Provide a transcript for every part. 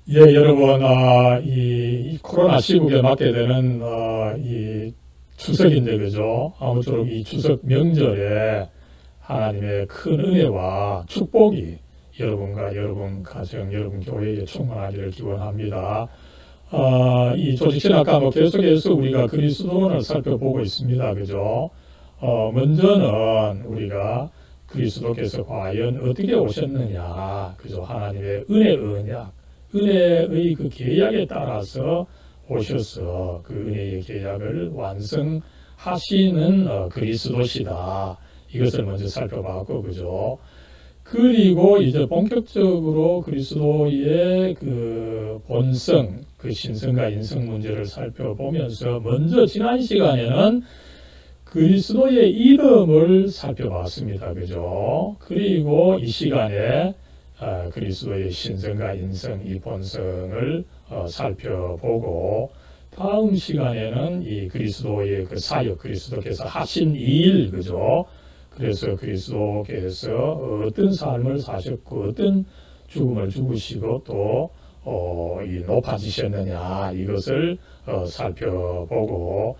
예, 여러분, 이 코로나 시국에 맞게 되는, 이 추석인데, 그죠? 아무쪼록 이 추석 명절에 하나님의 큰 은혜와 축복이 여러분과 여러분 가정, 여러분 교회에 충만하기를 기원합니다. 이 조직신학 과목 계속해서 우리가 그리스도론을 살펴보고 있습니다. 그죠? 먼저는 우리가 그리스도께서 과연 어떻게 오셨느냐, 그죠? 하나님의 언약, 은혜의 그 계약에 따라서 오셔서 그 은혜의 계약을 완성하시는 그리스도시다. 이것을 먼저 살펴봤고, 그죠? 그리고 이제 본격적으로 그리스도의 그 본성, 그 신성과 인성 문제를 살펴보면서 먼저 지난 시간에는 그리스도의 이름을 살펴봤습니다. 그죠? 그리고 이 시간에 그리스도의 신성과 인성, 이 본성을 살펴보고, 다음 시간에는 이 그리스도의 그 사역, 그리스도께서 하신 일, 그죠? 그래서 그리스도께서 어떤 삶을 사셨고, 어떤 죽음을 죽으시고, 또, 이 높아지셨느냐, 이것을 살펴보고,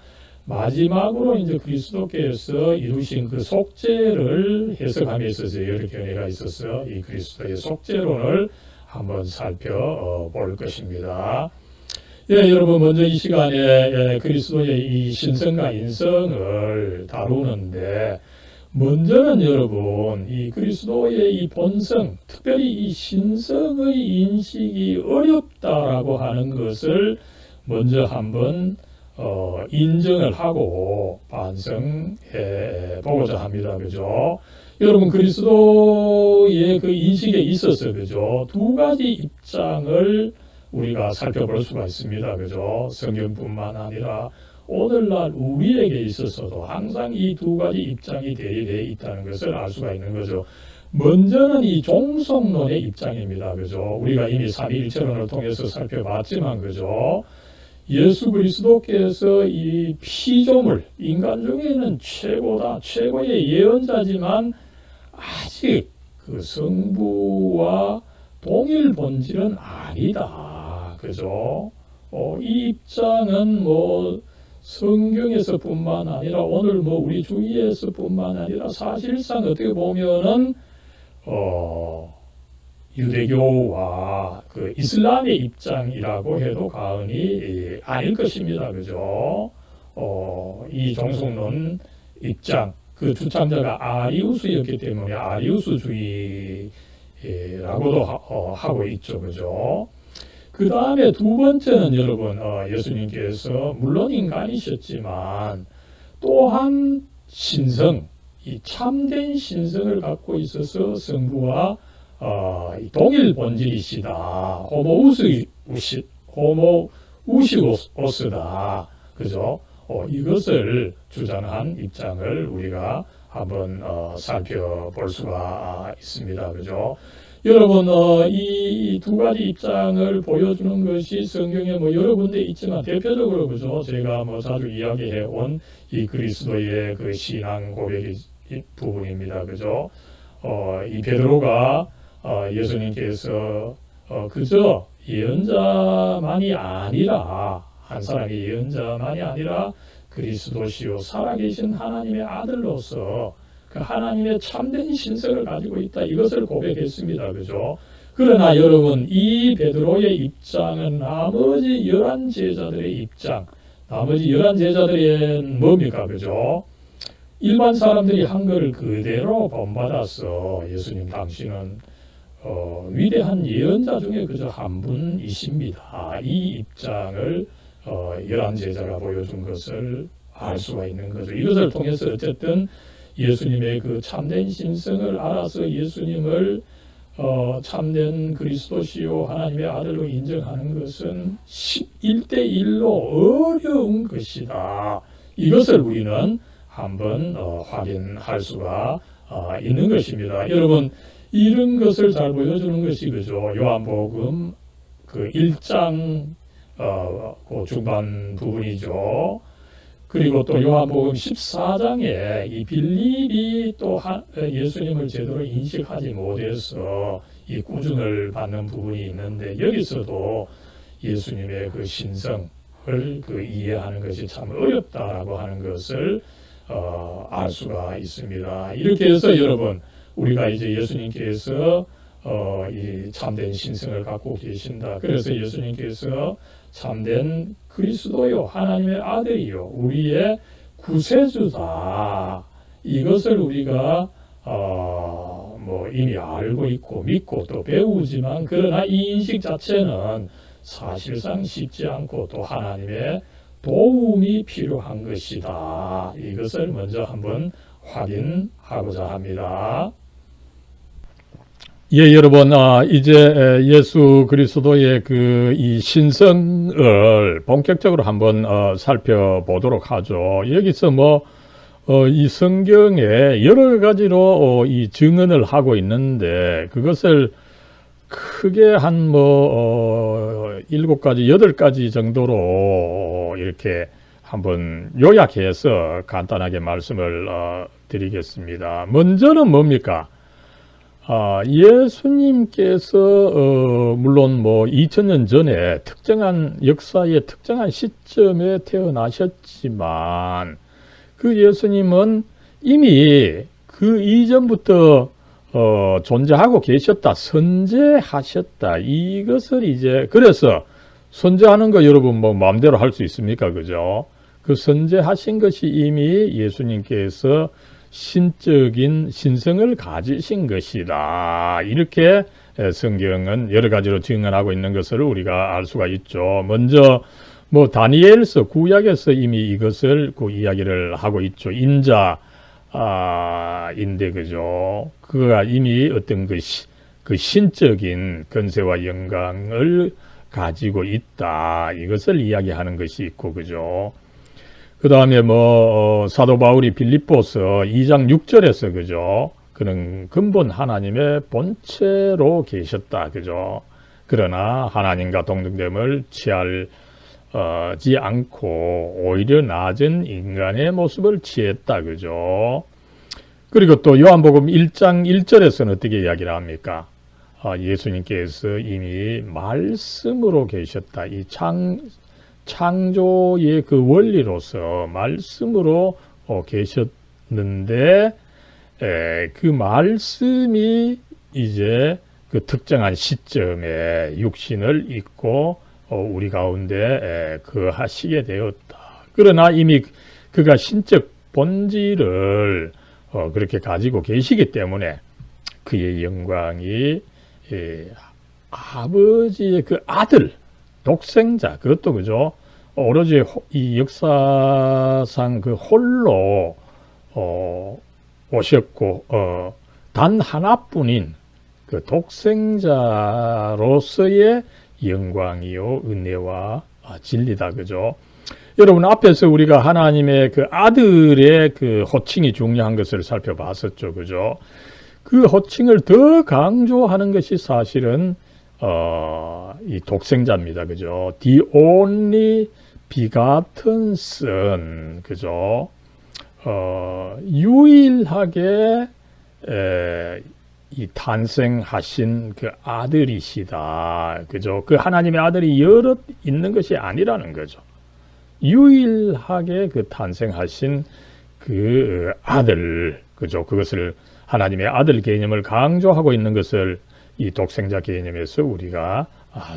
마지막으로 이제 그리스도께서 이루신 그 속죄를 해석함에 있어서 여러 견해가 있어서 이 그리스도의 속죄론을 한번 살펴볼 것입니다. 예, 여러분, 먼저 이 시간에 그리스도의 이 신성과 인성을 다루는데, 먼저는 여러분, 이 그리스도의 이 본성, 특별히 이 신성의 인식이 어렵다라고 하는 것을 먼저 한번 인정을 하고 반성해 보고자 합니다. 그죠? 여러분, 그리스도의 그 인식에 있어서, 그죠? 두 가지 입장을 우리가 살펴볼 수가 있습니다. 그죠? 성경뿐만 아니라 오늘날 우리에게 있어서도 항상 이 두 가지 입장이 대립되어 있다는 것을 알 수가 있는 거죠. 먼저는 이 종속론의 입장입니다. 그죠? 우리가 이미 삼위일체론을 통해서 살펴봤지만, 그죠? 예수 그리스도께서 이 피조물, 인간 중에는 최고다, 최고의 예언자지만 아직 그 성부와 동일 본질은 아니다. 그죠? 이 입장은 뭐 성경에서뿐만 아니라 오늘 뭐 우리 주위에서뿐만 아니라 사실상 어떻게 보면은 유대교와 그 이슬람의 입장이라고 해도 과언이 아닐 것입니다. 그죠? 이 종속론 입장, 그 주창자가 아리우스였기 때문에 아리우스주의라고도 하고 있죠. 그죠? 그 다음에 두 번째는 여러분, 예수님께서 물론 인간이셨지만 또한 신성, 이 참된 신성을 갖고 있어서 성부와 동일 본질이시다. 호모우시오스다. 그죠? 이것을 주장한 입장을 우리가 한번 살펴볼 수가 있습니다. 그죠? 여러분, 이 두 가지 입장을 보여주는 것이 성경에 뭐 여러 군데 있지만 대표적으로, 그죠? 제가 뭐 자주 이야기해 온 이 그리스도의 그 신앙 고백의 부분입니다. 그죠? 이 베드로가 예수님께서 그저 예언자만이 아니라, 한 사람의 예언자만이 아니라 그리스도시요 살아계신 하나님의 아들로서 그 하나님의 참된 신성을 가지고 있다, 이것을 고백했습니다. 그죠? 그러나 여러분, 이 베드로의 입장은 나머지 11제자들의 입장, 나머지 11제자들의 뭡니까? 그죠? 일반 사람들이 한 것을 그대로 본받아서 예수님 당신은 위대한 예언자 중에 그저 한 분이십니다. 이 입장을 11제자가 보여준 것을 알 수가 있는 거죠. 이것을 통해서 어쨌든 예수님의 그 참된 신성을 알아서 예수님을 참된 그리스도시요 하나님의 아들로 인정하는 것은 1대1로 어려운 것이다. 이것을 우리는 한번 확인할 수가 있는 것입니다. 여러분, 이런 것을 잘 보여주는 것이, 그죠? 요한복음 그 1장 그 중반 부분이죠. 그리고 또 요한복음 14장에 이 빌립이 또 예수님을 제대로 인식하지 못해서 이 꾸중을 받는 부분이 있는데 여기서도 예수님의 그 신성을 그 이해하는 것이 참 어렵다라고 하는 것을 알 수가 있습니다. 이렇게 해서 여러분 우리가 이제 예수님께서 이 참된 신성을 갖고 계신다. 그래서 예수님께서 참된 그리스도요, 하나님의 아들이요, 우리의 구세주다. 이것을 우리가 뭐 이미 알고 있고 믿고 또 배우지만 그러나 이 인식 자체는 사실상 쉽지 않고 또 하나님의 도움이 필요한 것이다. 이것을 먼저 한번 확인하고자 합니다. 예, 여러분, 이제 예수 그리스도의 그 이 신성을 본격적으로 한번 살펴보도록 하죠. 여기서 이 성경에 여러 가지로 이 증언을 하고 있는데 그것을 크게 한 7가지, 8가지 정도로 이렇게 한번 요약해서 간단하게 말씀을 드리겠습니다. 먼저는 뭡니까? 예수님께서 물론 2000년 전에 특정한 역사의 특정한 시점에 태어나셨지만 그 예수님은 이미 그 이전부터 존재하고 계셨다, 선재하셨다. 이것을 이제 그래서 선재하는 거 여러분 마음대로 할 수 있습니까? 그죠? 그 선재하신 것이 이미 예수님께서 신적인 신성을 가지신 것이다. 이렇게 성경은 여러 가지로 증언하고 있는 것을 우리가 알 수가 있죠. 먼저 다니엘서 구약에서 이미 이것을 그 이야기를 하고 있죠. 인자 인데 그죠. 그가 이미 어떤 그 신적인 권세와 영광을 가지고 있다. 이것을 이야기하는 것이 있고 그죠. 그 다음에 사도 바울이 빌립보서 2장 6절에서 그죠. 그는 근본 하나님의 본체로 계셨다. 그죠. 그러나 하나님과 동등됨을 취하지 않고 오히려 낮은 인간의 모습을 취했다. 그죠. 그리고 또 요한복음 1장 1절에서는 어떻게 이야기를 합니까? 예수님께서 이미 말씀으로 계셨다. 이 창조의 그 원리로서 말씀으로 계셨는데 그 말씀이 이제 그 특정한 시점에 육신을 입고 우리 가운데 거하시게 되었다. 그러나 이미 그가 신적 본질을 그렇게 가지고 계시기 때문에 그의 영광이 아버지의 그 아들 독생자, 그것도 그죠. 오로지 이 역사상 그 홀로 오셨고 단 하나뿐인 그 독생자로서의 영광이요 은혜와 진리다. 그죠. 여러분 앞에서 우리가 하나님의 그 아들의 그 호칭이 중요한 것을 살펴봤었죠. 그죠. 그 호칭을 더 강조하는 것이 사실은 이 독생자입니다. 그죠? The only begotten son. 그죠? 유일하게 이 탄생하신 그 아들이시다. 그죠? 그 하나님의 아들이 여럿 있는 것이 아니라는 거죠. 유일하게 그 탄생하신 그 아들. 그죠? 그것을 하나님의 아들 개념을 강조하고 있는 것을 이 독생자 개념에서 우리가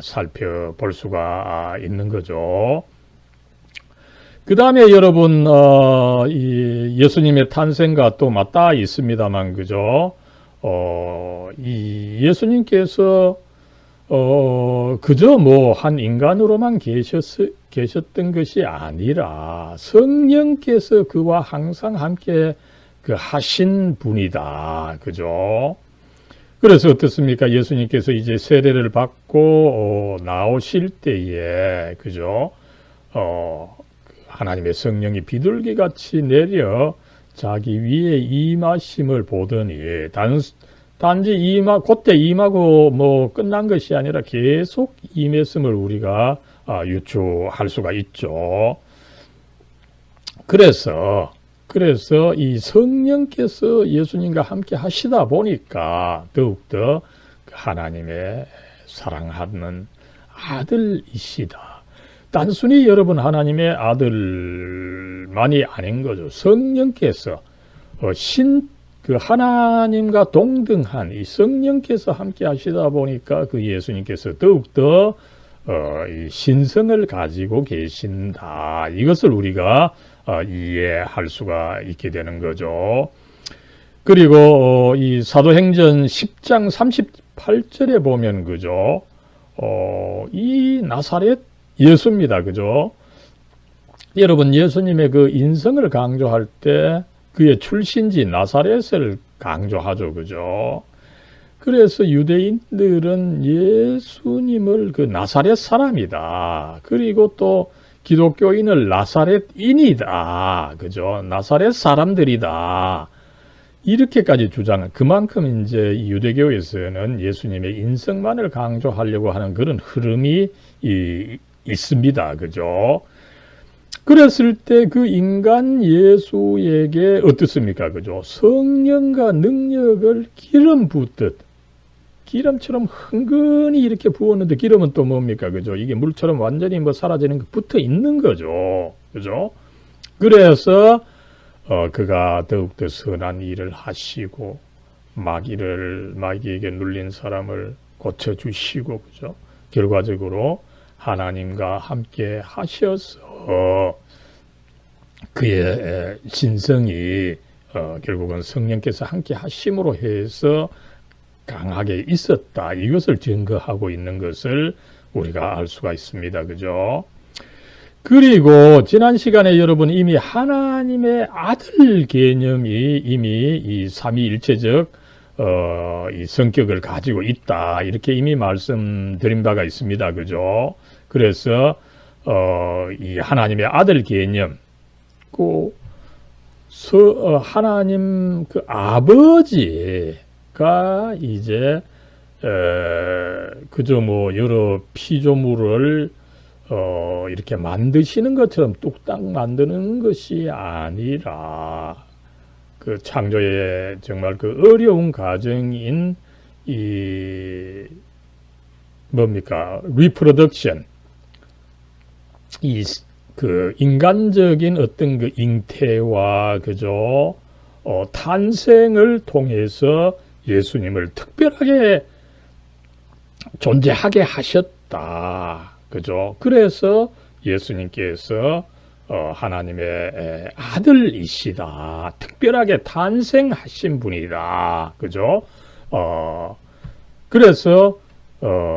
살펴볼 수가 있는 거죠. 그 다음에 여러분 이 예수님의 탄생과 또 맞닿아 있습니다만 그죠. 이 예수님께서 그저 한 인간으로만 계셨던 것이 아니라 성령께서 그와 항상 함께 그 하신 분이다. 그죠. 그래서 어떻습니까? 예수님께서 이제 세례를 받고 나오실 때에 그죠? 하나님의 성령이 비둘기같이 내려 자기 위에 임하심을 보더니 단지 그때 임하고 끝난 것이 아니라 계속 임했음을 우리가 유추할 수가 있죠. 그래서 이 성령께서 예수님과 함께 하시다 보니까 더욱더 하나님의 사랑하는 아들이시다. 단순히 여러분 하나님의 아들만이 아닌 거죠. 성령께서 그 하나님과 동등한 이 성령께서 함께 하시다 보니까 그 예수님께서 더욱더 이 신성을 가지고 계신다. 이것을 우리가 이해할 수가 있게 되는 거죠. 그리고 이 사도행전 10장 38절에 보면 그죠? 이 나사렛 예수입니다. 그죠? 여러분 예수님의 그 인성을 강조할 때 그의 출신지 나사렛을 강조하죠. 그죠? 그래서 유대인들은 예수님을 그 나사렛 사람이다. 그리고 또 기독교인을 나사렛인이다. 그죠? 나사렛 사람들이다. 이렇게까지 주장한 그만큼 이제 유대교에서는 예수님의 인성만을 강조하려고 하는 그런 흐름이 있습니다. 그죠? 그랬을 때 그 인간 예수에게 어떻습니까? 그죠? 성령과 능력을 기름 붓듯 기름처럼 흥건히 이렇게 부었는데 기름은 또 뭡니까? 그죠? 이게 물처럼 완전히 사라지는 게 붙어 있는 거죠. 그죠? 그래서 그가 더욱더 선한 일을 하시고 마귀에게 눌린 사람을 고쳐주시고 그죠? 결과적으로 하나님과 함께 하셔서 그의 신성이 결국은 성령께서 함께 하심으로 해서 강하게 있었다. 이것을 증거하고 있는 것을 우리가 알 수가 있습니다. 그죠? 그리고 지난 시간에 여러분 이미 하나님의 아들 개념이 이미 이 삼위일체적 이 성격을 가지고 있다. 이렇게 이미 말씀드린 바가 있습니다. 그죠? 그래서 이 하나님의 아들 개념, 하나님 그 아버지가 이제 그저 여러 피조물을 이렇게 만드시는 것처럼 뚝딱 만드는 것이 아니라 그 창조의 정말 그 어려운 과정인 이 뭡니까? 리프로덕션. 그 인간적인 어떤 그 잉태와 그죠? 탄생을 통해서 예수님을 특별하게 존재하게 하셨다. 그죠? 그래서 예수님께서 하나님의 아들이시다. 특별하게 탄생하신 분이다. 그죠? 그래서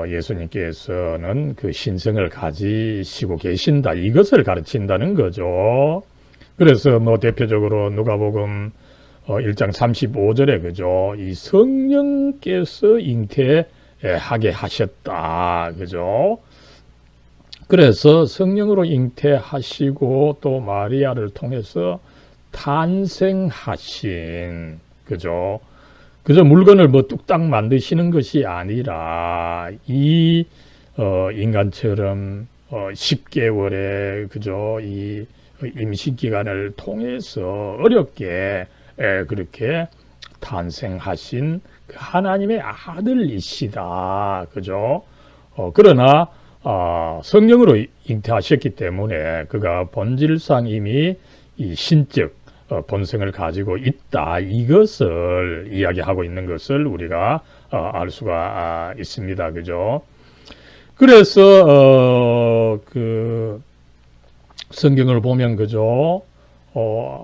예수님께서는 그 신성을 가지시고 계신다. 이것을 가르친다는 거죠. 그래서 대표적으로 누가복음 1장 35절에 그죠? 이 성령께서 잉태하게 하셨다. 그죠? 그래서 성령으로 잉태하시고 또 마리아를 통해서 탄생하신 그죠? 그저 물건을 뚝딱 만드시는 것이 아니라 이 인간처럼 10개월의 그죠? 이 임신 기간을 통해서 어렵게 그렇게 탄생하신 그 하나님의 아들이시다. 그죠? 그러나 성령으로 잉태하셨기 때문에 그가 본질상 이미 이 신적 본성을 가지고 있다. 이것을 이야기하고 있는 것을 우리가 알 수가 있습니다. 그죠? 그래서 그 성경을 보면 그죠?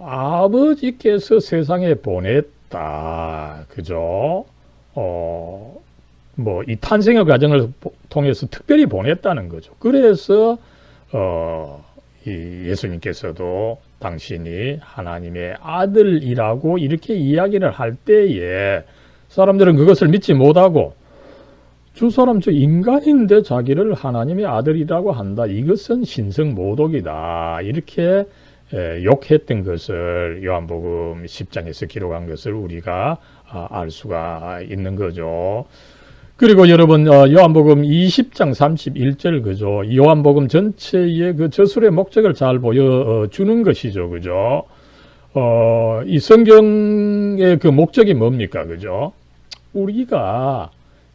아버지께서 세상에 보냈다. 그죠? 이 탄생의 과정을 통해서 특별히 보냈다는 거죠. 그래서 이 예수님께서도 당신이 하나님의 아들이라고 이렇게 이야기를 할 때에 사람들은 그것을 믿지 못하고 저 인간인데 자기를 하나님의 아들이라고 한다. 이것은 신성모독이다. 이렇게 욕했던 것을 요한복음 10장에서 기록한 것을 우리가 알 수가 있는 거죠. 그리고 여러분 요한복음 20장 31절 그죠? 요한복음 전체의 그 저술의 목적을 잘 보여주는 것이죠. 그죠? 이 성경의 그 목적이 뭡니까? 그죠? 우리가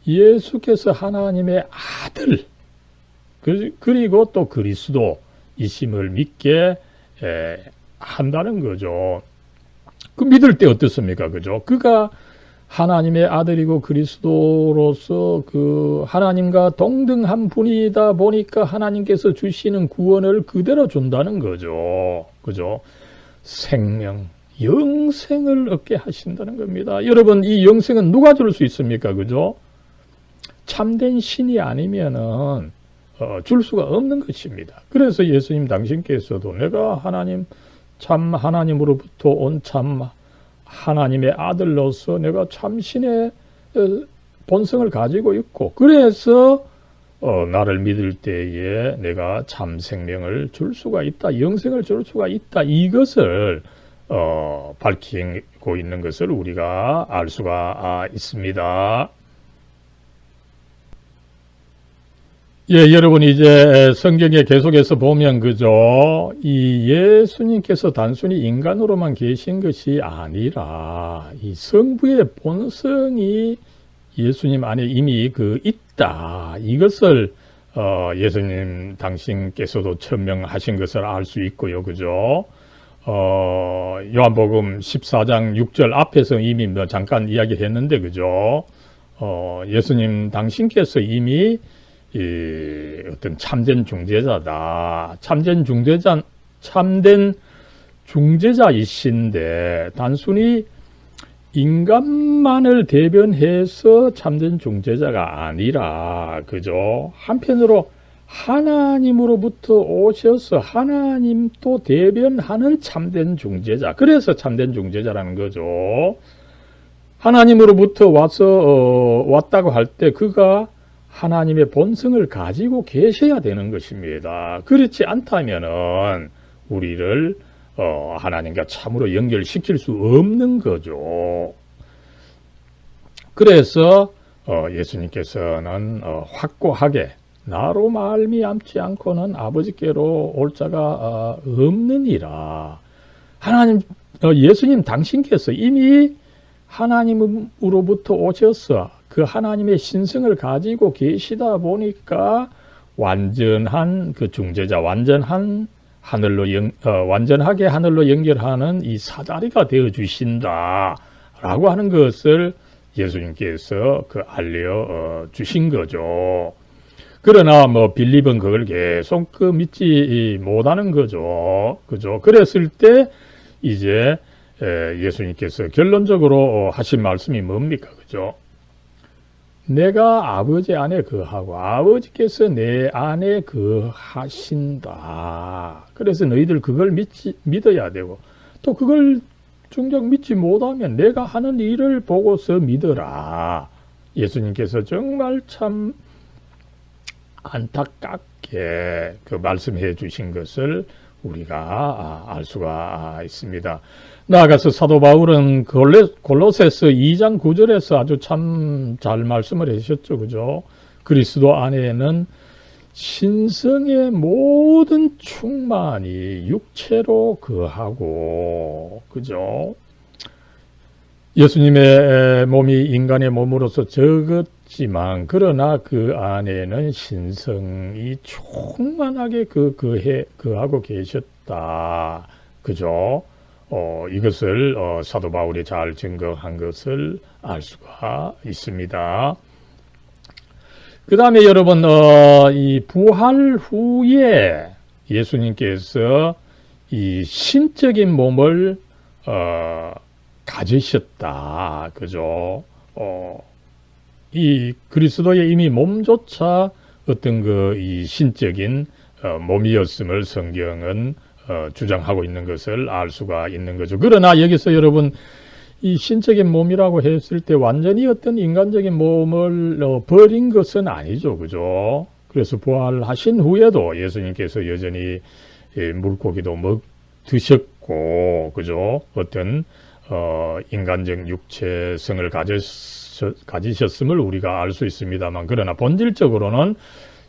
예수께서 하나님의 아들, 그리고 또 그리스도이심을 믿게 한다는 거죠. 그 믿을 때 어떻습니까? 그죠? 그가 하나님의 아들이고 그리스도로서 그 하나님과 동등한 분이다 보니까 하나님께서 주시는 구원을 그대로 준다는 거죠. 그죠? 생명, 영생을 얻게 하신다는 겁니다. 여러분, 이 영생은 누가 줄 수 있습니까? 그죠? 참된 신이 아니면은 줄 수가 없는 것입니다. 그래서 예수님 당신께서도 내가 참 하나님으로부터 온 참 하나님의 아들로서 내가 참신의 본성을 가지고 있고, 그래서 나를 믿을 때에 내가 참 생명을 줄 수가 있다, 영생을 줄 수가 있다, 이것을 밝히고 있는 것을 우리가 알 수가 있습니다. 예, 여러분, 이제 성경에 계속해서 보면, 그죠? 이 예수님께서 단순히 인간으로만 계신 것이 아니라, 이 성부의 본성이 예수님 안에 이미 있다. 이것을, 예수님 당신께서도 천명하신 것을 알 수 있고요. 그죠? 요한복음 14장 6절 앞에서 이미 잠깐 이야기를 했는데, 그죠? 예수님 당신께서 이미 어떤 참된 중재자다. 참된 중재자이신데 단순히 인간만을 대변해서 참된 중재자가 아니라, 그죠? 한편으로 하나님으로부터 오셔서 하나님도 대변하는 참된 중재자. 그래서 참된 중재자라는 거죠. 하나님으로부터 왔다고 할 때 그가 하나님의 본성을 가지고 계셔야 되는 것입니다. 그렇지 않다면은 우리를 하나님과 참으로 연결시킬 수 없는 거죠. 그래서 예수님께서는 확고하게 나로 말미암지 않고는 아버지께로 올 자가 없느니라. 예수님 당신께서 이미 하나님으로부터 오셔서 그 하나님의 신성을 가지고 계시다 보니까 완전한 그 중재자, 완전하게 하늘로 연결하는 이 사다리가 되어 주신다라고 하는 것을 예수님께서 알려 주신 거죠. 그러나 빌립은 그걸 계속 믿지 못하는 거죠. 그죠? 그랬을 때 이제 예수님께서 결론적으로 하신 말씀이 뭡니까? 그죠? 내가 아버지 안에 거하고 아버지께서 내 안에 거하신다. 그래서 너희들 그걸 믿어야 되고, 또 그걸 정작 믿지 못하면 내가 하는 일을 보고서 믿어라. 예수님께서 정말 참 안타깝게 말씀해 주신 것을 우리가 알 수가 있습니다. 나아가서 사도 바울은 골로새서 2장 9절에서 아주 참 잘 말씀을 해주셨죠. 그죠? 그리스도 안에는 신성의 모든 충만이 육체로 거하고, 그죠? 예수님의 몸이 인간의 몸으로서 적었지만 그러나 그 안에는 신성이 충만하게 거하고 계셨다. 그죠? 이것을 사도 바울이 잘 증거한 것을 알 수가 있습니다. 그 다음에 여러분, 이 부활 후에 예수님께서 이 신적인 몸을 가지셨다. 그죠? 이 그리스도의 이미 몸조차 어떤 이 신적인 몸이었음을 성경은 주장하고 있는 것을 알 수가 있는 거죠. 그러나 여기서 여러분, 이 신적인 몸이라고 했을 때 완전히 어떤 인간적인 몸을 버린 것은 아니죠. 그죠? 그래서 부활하신 후에도 예수님께서 여전히 물고기도 드셨고, 그죠? 어떤 인간적 육체성을 가지셨음을 우리가 알 수 있습니다만, 그러나 본질적으로는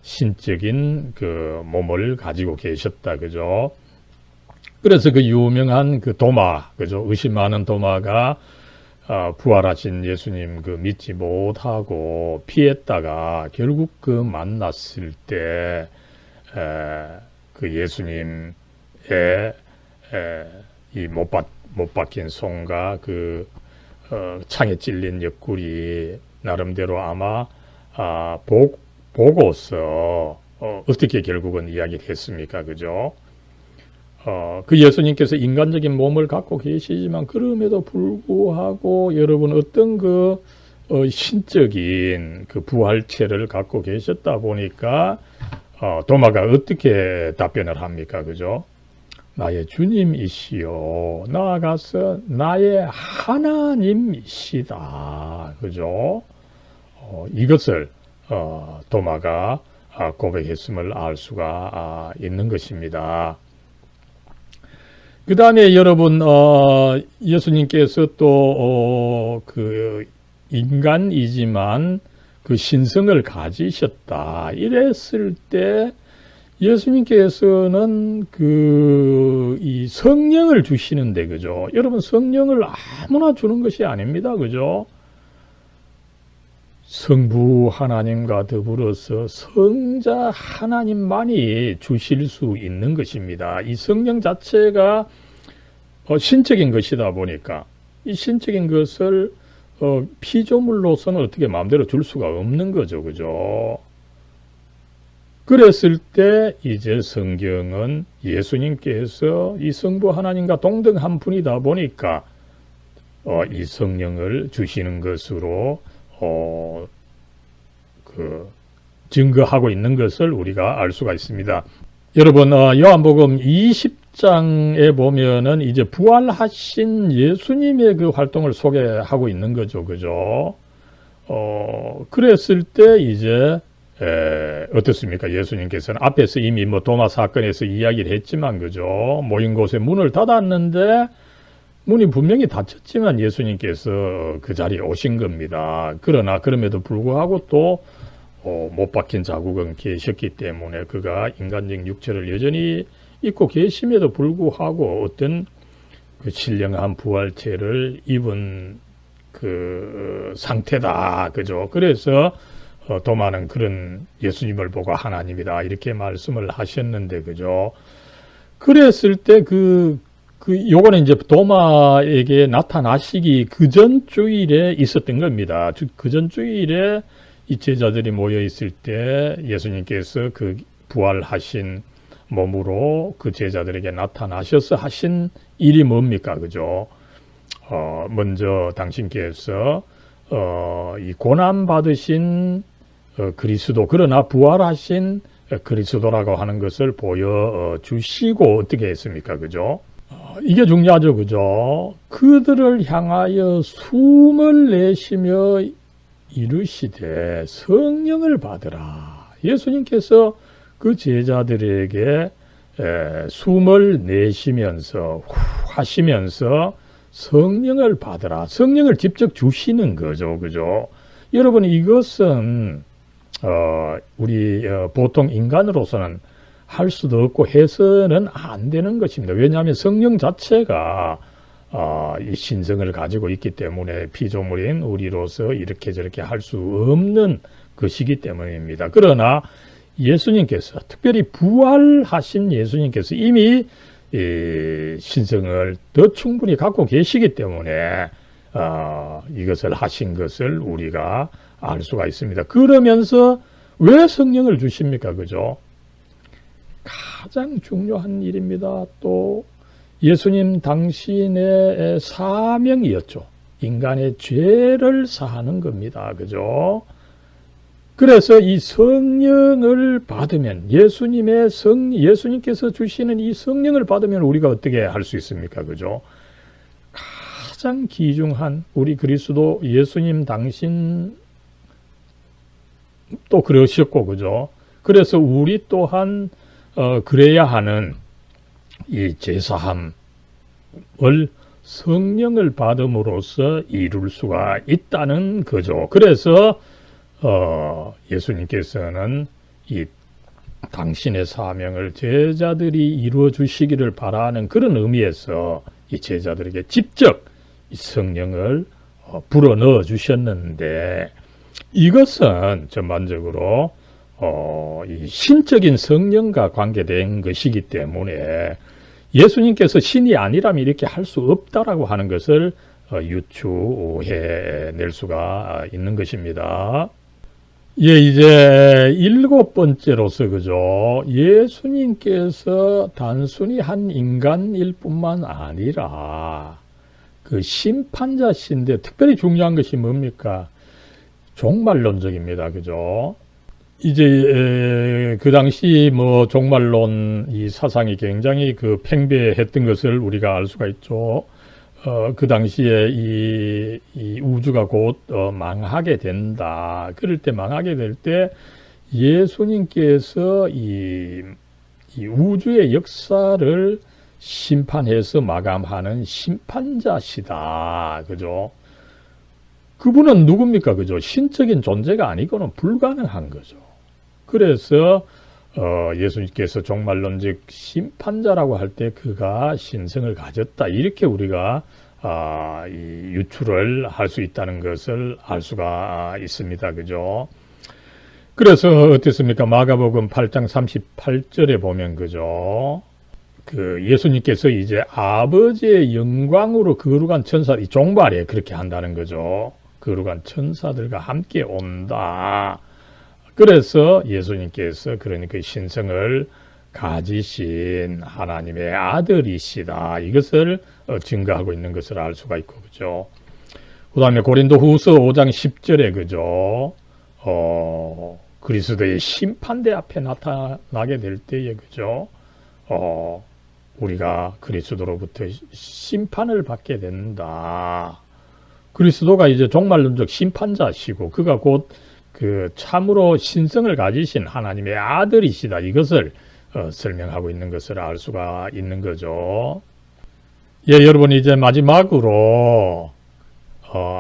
신적인 그 몸을 가지고 계셨다. 그죠? 그래서 그 유명한 도마, 그죠? 의심하는 도마가 부활하신 예수님 믿지 못하고 피했다가 결국 만났을 때 그 예수님의 이 못 박힌 손과 창에 찔린 옆구리 나름대로 아마 보고서 어떻게 결국은 이야기를 했습니까? 그죠? 그 예수님께서 인간적인 몸을 갖고 계시지만 그럼에도 불구하고 여러분 어떤 신적인 부활체를 갖고 계셨다 보니까 도마가 어떻게 답변을 합니까? 그죠? 나의 주님이시요 나아가서 나의 하나님이시다. 그죠? 이것을 도마가 고백했음을 알 수가 있는 것입니다. 그 다음에 여러분 예수님께서 또 인간이지만 신성을 가지셨다 이랬을 때 예수님께서는 이 성령을 주시는데 그죠? 여러분 성령을 아무나 주는 것이 아닙니다. 그죠? 성부 하나님과 더불어서 성자 하나님만이 주실 수 있는 것입니다. 이 성령 자체가 신적인 것이다 보니까 이 신적인 것을 피조물로서는 어떻게 마음대로 줄 수가 없는 거죠. 그죠? 그랬을 때 이제 성경은 예수님께서 이 성부 하나님과 동등한 분이다 보니까 이 성령을 주시는 것으로 증거하고 있는 것을 우리가 알 수가 있습니다. 여러분 요한복음 20장에 보면은 이제 부활하신 예수님의 활동을 소개하고 있는 거죠. 그죠? 그랬을 때 이제 어떻습니까? 예수님께서는 앞에서 이미 도마 사건에서 이야기를 했지만 그죠? 모인 곳에 문을 닫았는데 문이 분명히 닫혔지만 예수님께서 그 자리에 오신 겁니다. 그러나 그럼에도 불구하고 또 못 박힌 자국은 계셨기 때문에 그가 인간적 육체를 여전히 입고 계심에도 불구하고 어떤 신령한 부활체를 입은 상태다. 그죠? 그래서 도마는 그런 예수님을 보고 하나님이다 이렇게 말씀을 하셨는데 그죠? 그랬을 때 요거는 이제 도마에게 나타나시기 그전 주일에 있었던 겁니다. 그전 주일에 이 제자들이 모여 있을 때 예수님께서 부활하신 몸으로 그 제자들에게 나타나셔서 하신 일이 뭡니까? 그죠? 먼저 당신께서 이 고난 받으신 그리스도 그러나 부활하신 그리스도라고 하는 것을 보여주시고 어떻게 했습니까? 그죠? 이게 중요하죠. 그죠? 그들을 향하여 숨을 내쉬며 이르시되 성령을 받으라. 예수님께서 그 제자들에게 숨을 내쉬면서 하시면서 성령을 받으라. 성령을 직접 주시는 거죠. 그죠? 여러분 이것은 우리 보통 인간으로서는 할 수도 없고 해서는 안 되는 것입니다. 왜냐하면 성령 자체가 이 신성을 가지고 있기 때문에 피조물인 우리로서 이렇게 저렇게 할 수 없는 것이기 때문입니다. 그러나 예수님께서 특별히 부활하신 예수님께서 이미 신성을 더 충분히 갖고 계시기 때문에 이것을 하신 것을 우리가 알 수가 있습니다. 그러면서 왜 성령을 주십니까? 그죠? 가장 중요한 일입니다. 또 예수님 당신의 사명이었죠. 인간의 죄를 사하는 겁니다. 그죠? 그래서 이 성령을 받으면 예수님께서 주시는 이 성령을 받으면 우리가 어떻게 할 수 있습니까? 그죠? 가장 귀중한 우리 그리스도 예수님 당신 또 그러셨고 그죠? 그래서 우리 또한 그래야 하는 이 제사함을 성령을 받음으로써 이룰 수가 있다는 거죠. 그래서 예수님께서는 이 당신의 사명을 제자들이 이루어 주시기를 바라는 그런 의미에서 이 제자들에게 직접 이 성령을 불어넣어 주셨는데 이것은 전반적으로 이 신적인 성령과 관계된 것이기 때문에 예수님께서 신이 아니라면 이렇게 할 수 없다라고 하는 것을 유추해낼 수가 있는 것입니다. 예, 이제 일곱 번째로서 그죠. 예수님께서 단순히 한 인간일 뿐만 아니라 그 심판자신데 특별히 중요한 것이 뭡니까? 종말론적입니다. 그죠? 이제 그 당시 뭐 종말론 이 사상이 굉장히 그 팽배했던 것을 우리가 알 수가 있죠. 그 당시에 이 우주가 곧 망하게 된다. 그럴 때 망하게 될 때 예수님께서 이 우주의 역사를 심판해서 마감하는 심판자시다. 그죠? 그분은 누굽니까? 그죠? 신적인 존재가 아니고는 불가능한 거죠. 그래서 예수님께서 종말론적 심판자라고 할 때 그가 신성을 가졌다. 이렇게 우리가 이 유추를 할 수 있다는 것을 알 수가 있습니다. 그죠? 그래서 어떻습니까? 마가복음 8장 38절에 보면 그죠? 그 예수님께서 이제 아버지의 영광으로 거룩한 천사, 이 종말에 그렇게 한다는 거죠. 거룩한 천사들과 함께 온다. 그래서 예수님께서 그러니까 신성을 가지신 하나님의 아들이시다. 이것을 증거하고 있는 것을 알 수가 있고, 그죠. 그 다음에 고린도후서 5장 10절에, 그죠. 그리스도의 심판대 앞에 나타나게 될 때에, 그죠. 우리가 그리스도로부터 심판을 받게 된다. 그리스도가 이제 종말론적 심판자시고, 그가 곧 그 참으로 신성을 가지신 하나님의 아들이시다. 이것을 설명하고 있는 것을 알 수가 있는 거죠. 예, 여러분 이제 마지막으로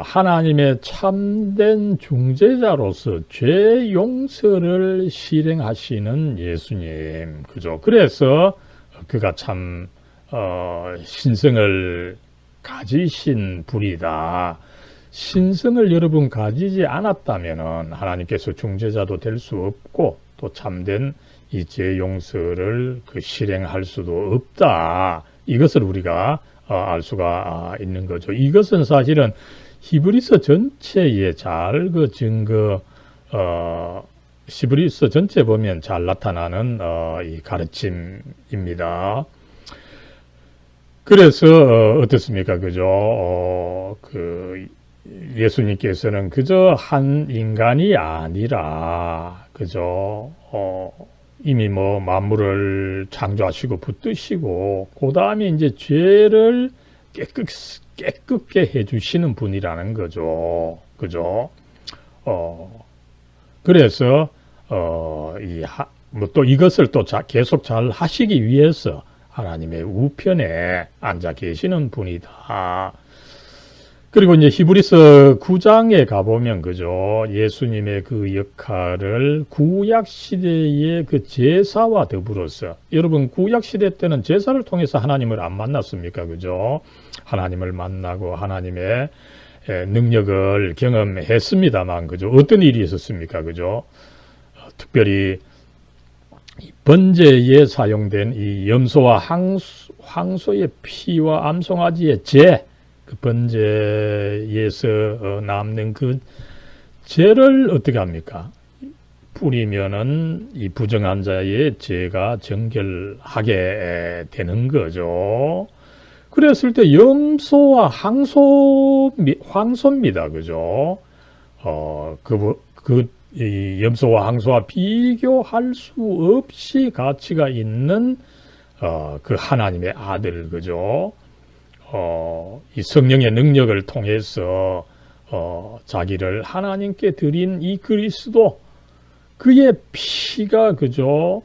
하나님의 참된 중재자로서 죄 용서를 실행하시는 예수님, 그죠? 그래서 그가 참 신성을 가지신 분이다. 신성을 여러분 가지지 않았다면 하나님께서 중재자도 될 수 없고 또 참된 이 죄 용서를 실행할 수도 없다. 이것을 우리가 알 수가 있는 거죠. 이것은 사실은 히브리서 전체에 잘 그 증거, 히브리서 전체 보면 잘 나타나는 이 가르침입니다. 그래서 어떻습니까? 그죠? 예수님께서는 그저 한 인간이 아니라 그죠? 이미 뭐 만물을 창조하시고 붙드시고 그 다음에 이제 죄를 깨끗게 해주시는 분이라는 거죠. 그죠? 그래서 뭐 또 이것을 또 계속 잘 하시기 위해서 하나님의 우편에 앉아 계시는 분이다. 그리고 이제 히브리서 9장에 가보면 그죠. 예수님의 그 역할을 구약 시대의 그 제사와 더불어서, 여러분 구약 시대 때는 제사를 통해서 하나님을 안 만났습니까? 그죠. 하나님을 만나고 하나님의 능력을 경험했습니다만 그죠. 어떤 일이 있었습니까? 그죠. 특별히 번제에 사용된 이 염소와 황소의 피와 암송아지의 그 번제에서 남는 그 죄를 어떻게 합니까? 뿌리면은 이 부정한 자의 죄가 정결하게 되는 거죠. 그랬을 때 염소와 황소입니다. 그죠? 이 염소와 황소와 비교할 수 없이 가치가 있는 그 하나님의 아들, 그죠? 이 성령의 능력을 통해서 자기를 하나님께 드린 이 그리스도, 그의 피가 그죠?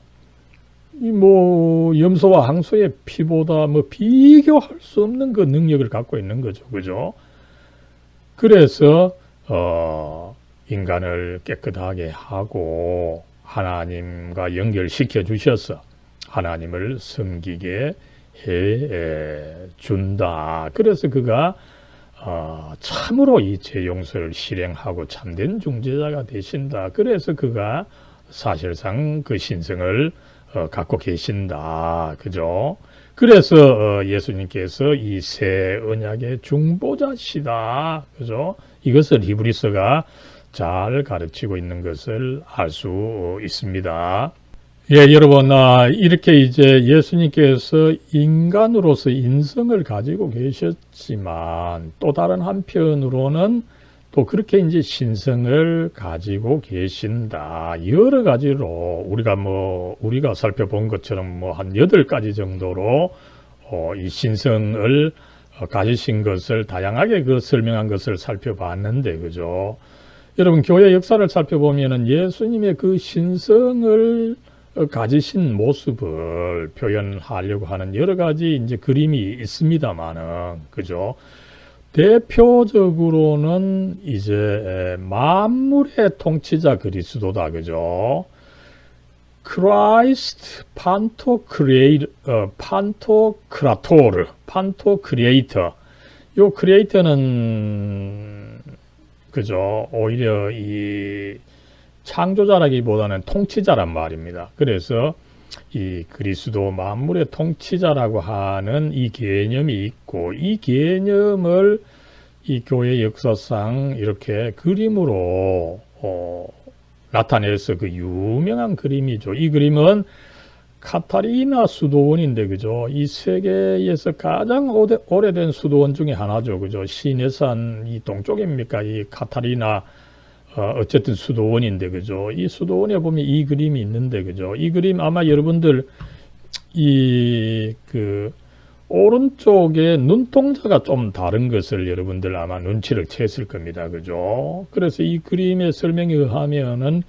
이 뭐 염소와 황소의 피보다 뭐 비교할 수 없는 그 능력을 갖고 있는 거죠, 그죠? 그래서 인간을 깨끗하게 하고 하나님과 연결시켜 주셔서 하나님을 섬기게 해 준다. 그래서 그가 참으로 이 죄 용서를 실행하고 참된 중재자가 되신다. 그래서 그가 사실상 그 신성을 갖고 계신다. 그죠? 그래서 예수님께서 이 새 언약의 중보자시다. 그죠? 이것을 히브리서가 잘 가르치고 있는 것을 알 수 있습니다. 예, 여러분, 이렇게 이제 예수님께서 인간으로서 인성을 가지고 계셨지만 또 다른 한편으로는 또 그렇게 이제 신성을 가지고 계신다. 여러 가지로 우리가 살펴본 것처럼 한 8가지 정도로 이 신성을 가지신 것을 다양하게 설명한 것을 살펴봤는데, 그죠? 여러분, 교회 역사를 살펴보면은 예수님의 그 신성을 가지신 모습을 표현하려고 하는 여러 가지 이제 그림이 있습니다만은, 그죠? 대표적으로는 이제 만물의 통치자 그리스도다, 그죠? 크라이스트 판토크라토르, 판토크리에이터. 요 크리에이터는 그죠? 오히려 이 창조자라기보다는 통치자란 말입니다. 그래서 이 그리스도 만물의 통치자라고 하는 이 개념이 있고, 이 개념을 이 교회 역사상 이렇게 그림으로 나타내서 그 유명한 그림이죠. 이 그림은 카타리나 수도원인데, 그죠? 이 세계에서 가장 오래된 수도원 중에 하나죠. 그죠? 시내산 이 동쪽입니까? 이 카타리나 어쨌든 수도원인데, 그죠? 이 수도원에 보면 이 그림이 있는데, 그죠? 이 그림 아마 여러분들 오른쪽에 눈동자가 좀 다른 것을 여러분들 아마 눈치를 챘을 겁니다. 그죠? 그래서 이 그림의 설명에 의하면은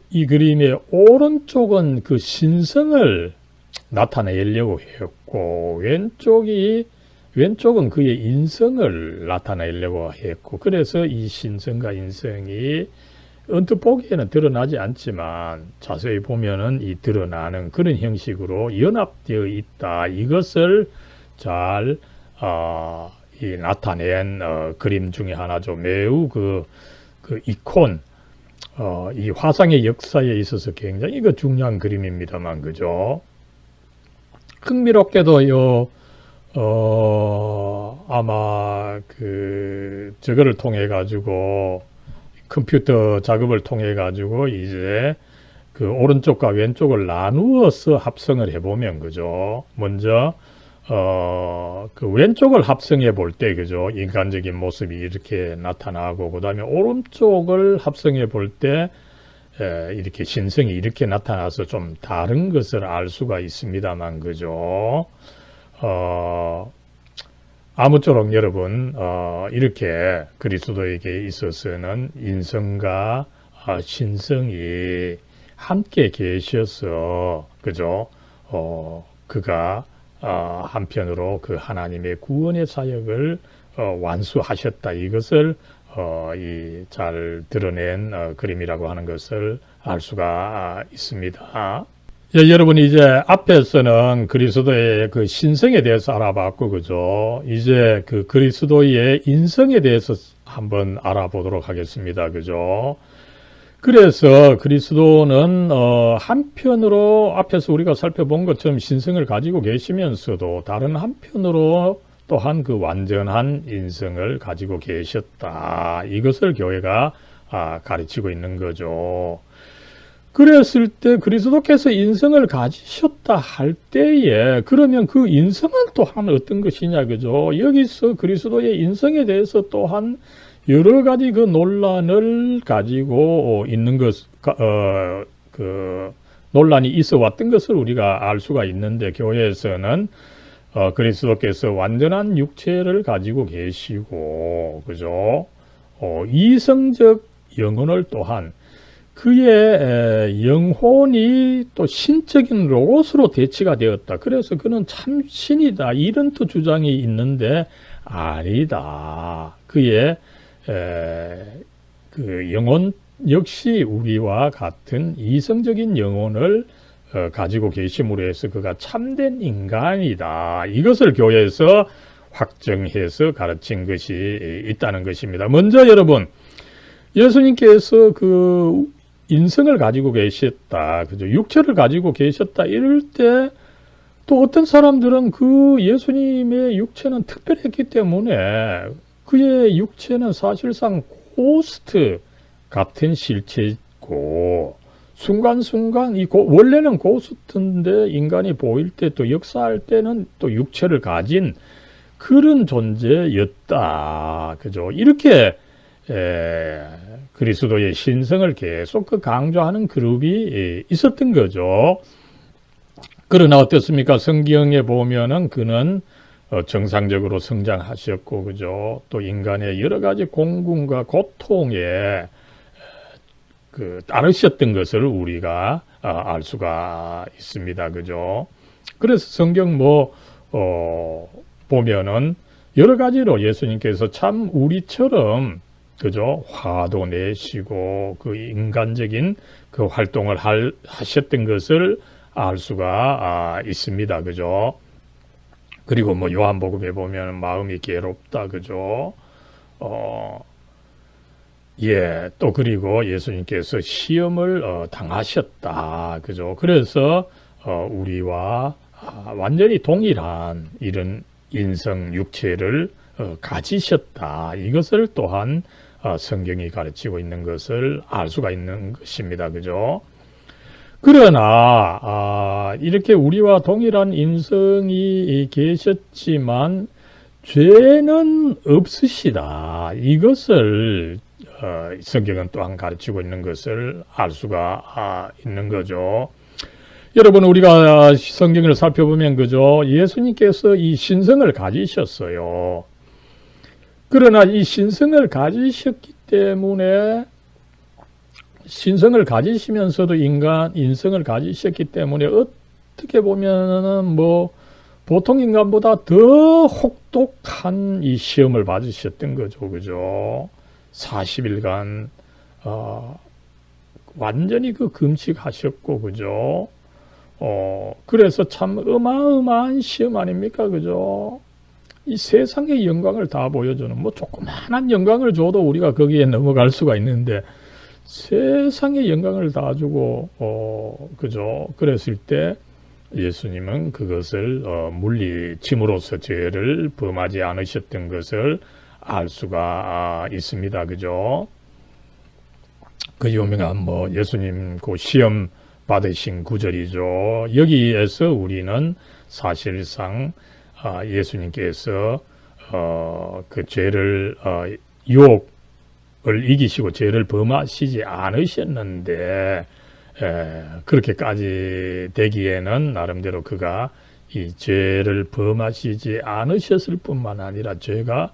이 그림의 오른쪽은 그 신성을 나타내려고 했고, 왼쪽은 그의 인성을 나타내려고 했고, 그래서 이 신성과 인성이 언뜻 보기에는 드러나지 않지만 자세히 보면은 이 드러나는 그런 형식으로 연합되어 있다. 이것을 잘 나타낸 그림 중에 하나죠. 매우 그 이콘, 이 화상의 역사에 있어서 굉장히 중요한 그림입니다만, 그죠? 흥미롭게도 아마 저거를 통해 가지고 컴퓨터 작업을 통해 가지고 이제 그 오른쪽과 왼쪽을 나누어서 합성을 해보면, 그죠? 먼저 그 왼쪽을 합성해 볼 때, 그죠? 인간적인 모습이 이렇게 나타나고, 그 다음에 오른쪽을 합성해 볼 때 이렇게 신성이 이렇게 나타나서 좀 다른 것을 알 수가 있습니다만, 그죠? 아무쪼록 여러분, 이렇게 그리스도에게 있어서는 인성과 신성이 함께 계셔서, 그죠? 그가 한편으로 그 하나님의 구원의 사역을 완수하셨다. 이것을 잘 드러낸 그림이라고 하는 것을 알 수가 있습니다. 예, 여러분, 이제 앞에서는 그리스도의 그 신성에 대해서 알아봤고, 그죠? 이제 그 그리스도의 인성에 대해서 한번 알아보도록 하겠습니다. 그죠? 그래서 그리스도는 한편으로 앞에서 우리가 살펴본 것처럼 신성을 가지고 계시면서도 다른 한편으로 또한 그 완전한 인성을 가지고 계셨다. 이것을 교회가 가르치고 있는 거죠. 그랬을 때 그리스도께서 인성을 가지셨다 할 때에 그러면 그 인성은 또한 어떤 것이냐, 그죠? 여기서 그리스도의 인성에 대해서 또한 여러 가지 그 논란을 가지고 있는 논란이 있어 왔던 것을 우리가 알 수가 있는데, 교회에서는 그리스도께서 완전한 육체를 가지고 계시고, 그죠? 이성적 영혼을 또한 그의 영혼이 또 신적인 로고스로 대치가 되었다. 그래서 그는 참 신이다. 이런 또 주장이 있는데 아니다. 그의 그 영혼 역시 우리와 같은 이성적인 영혼을 가지고 계심으로 해서 그가 참된 인간이다. 이것을 교회에서 확정해서 가르친 것이 있다는 것입니다. 먼저 여러분, 예수님께서 그 인성을 가지고 계셨다, 그죠? 육체를 가지고 계셨다, 이럴 때 또 어떤 사람들은 그 예수님의 육체는 특별했기 때문에 그의 육체는 사실상 고스트 같은 실체고, 순간순간 원래는 고스트인데 인간이 보일 때 또 역사할 때는 또 육체를 가진 그런 존재였다, 그죠? 이렇게 그리스도의 신성을 계속 강조하는 그룹이 있었던 거죠. 그러나 어떻습니까? 성경에 보면은 그는 정상적으로 성장하셨고, 그죠? 또 인간의 여러 가지 공군과 고통에 따르셨던 것을 우리가 알 수가 있습니다. 그죠? 그래서 성경 보면은 여러 가지로 예수님께서 참 우리처럼, 그죠? 화도 내시고 그 인간적인 그 활동을 하셨던 것을 알 수가 있습니다. 그죠? 그리고 요한복음에 보면 마음이 괴롭다. 그죠? 또 그리고 예수님께서 시험을 당하셨다. 그죠? 그래서 우리와 완전히 동일한 이런 인성 육체를 가지셨다. 이것을 또한 성경이 가르치고 있는 것을 알 수가 있는 것입니다. 그죠? 그러나 이렇게 우리와 동일한 인성이 계셨지만 죄는 없으시다. 이것을 성경은 또한 가르치고 있는 것을 알 수가 있는 거죠. 여러분, 우리가 성경을 살펴보면, 그죠? 예수님께서 이 신성을 가지셨어요. 그러나 이 신성을 가지셨기 때문에, 신성을 가지시면서도 인성을 가지셨기 때문에 어떻게 보면은 보통 인간보다 더 혹독한 이 시험을 받으셨던 거죠. 그죠? 40일간 완전히 금식하셨고, 그죠? 그래서 참 어마어마한 시험 아닙니까? 그죠? 이 세상의 영광을 다 보여주는, 조그마한 영광을 줘도 우리가 거기에 넘어갈 수가 있는데, 세상의 영광을 다 주고, 그죠? 그랬을 때 예수님은 그것을 물리침으로써 죄를 범하지 않으셨던 것을 알 수가 있습니다. 그죠? 그 유명한 예수님 그 시험 받으신 구절이죠. 여기에서 우리는 사실상 예수님께서 그 죄를 유혹을 이기시고 죄를 범하시지 않으셨는데, 그렇게까지 되기에는 나름대로 그가 이 죄를 범하시지 않으셨을 뿐만 아니라 죄가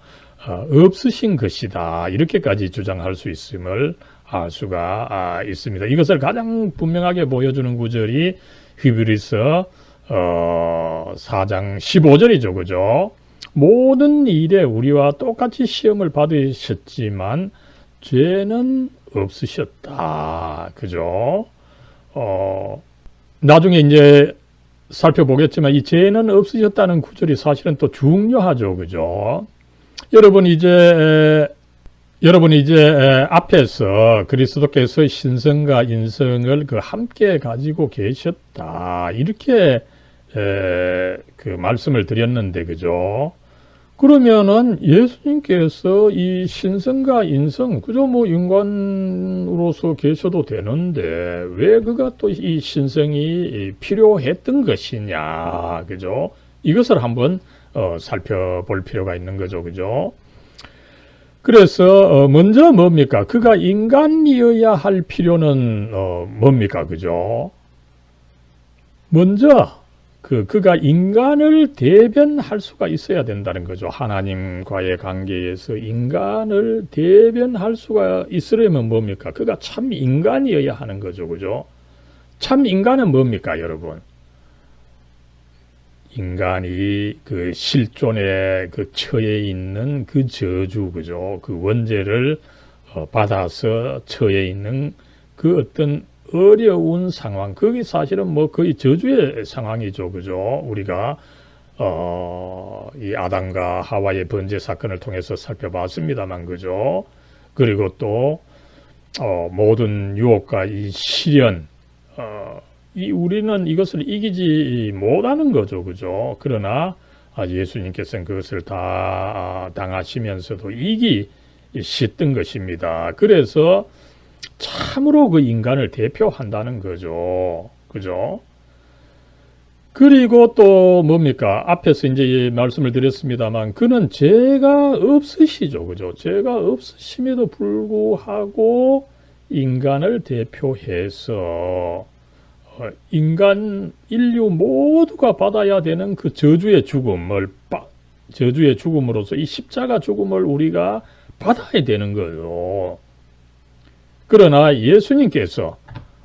없으신 것이다, 이렇게까지 주장할 수 있음을 알 수가 있습니다. 이것을 가장 분명하게 보여주는 구절이 히브리서 4장 15절이죠. 그죠? 모든 일에 우리와 똑같이 시험을 받으셨지만 죄는 없으셨다. 그죠? 나중에 이제 살펴보겠지만 이 죄는 없으셨다는 구절이 사실은 또 중요하죠. 그죠? 여러분이 이제 앞에서 그리스도께서 신성과 인성을 함께 가지고 계셨다, 이렇게 그 말씀을 드렸는데, 그죠? 그러면은 예수님께서 이 신성과 인성, 그죠? 인간으로서 계셔도 되는데 왜 그가 또 이 신성이 필요했던 것이냐, 그죠? 이것을 한번 살펴볼 필요가 있는 거죠. 그죠? 그래서 먼저 뭡니까? 그가 인간이어야 할 필요는 뭡니까? 그죠? 먼저 그가 인간을 대변할 수가 있어야 된다는 거죠. 하나님과의 관계에서 인간을 대변할 수가 있으려면 뭡니까? 그가 참 인간이어야 하는 거죠. 그죠? 참 인간은 뭡니까, 여러분? 인간이 그 실존에 처해 있는 그 저주, 그죠? 그 원죄를 받아서 처해 있는 그 어떤 어려운 상황, 그게 사실은 거의 저주의 상황이죠. 그죠? 우리가 이 아담과 하와의 번제 사건을 통해서 살펴봤습니다만, 그죠? 그리고 또 모든 유혹과 이 시련, 우리는 이것을 이기지 못하는 거죠, 그죠? 그러나 예수님께서는 그것을 다 당하시면서도 이기셨던 것입니다. 그래서 참으로 그 인간을 대표한다는 거죠, 그죠? 그리고 또 뭡니까? 앞에서 이제 말씀을 드렸습니다만, 그는 죄가 없으시죠, 그죠? 죄가 없으심에도 불구하고 인간을 대표해서 인간 인류 모두가 받아야 되는 그 저주의 죽음으로서 이 십자가 죽음을 우리가 받아야 되는 거예요. 그러나 예수님께서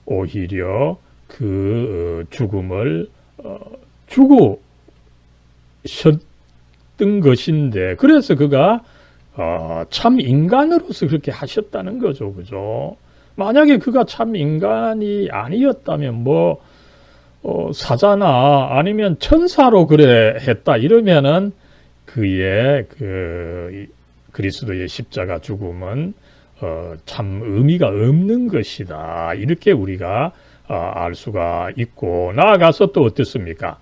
오히려 그 죽음을 죽으셨던 것인데, 그래서 그가 참 인간으로서 그렇게 하셨다는 거죠, 그죠? 만약에 그가 참 인간이 아니었다면 사자나 아니면 천사로 그래 했다 이러면은 그의 그리스도의 십자가 죽음은 참 의미가 없는 것이다, 이렇게 우리가 알 수가 있고, 나아가서 또 어떻습니까?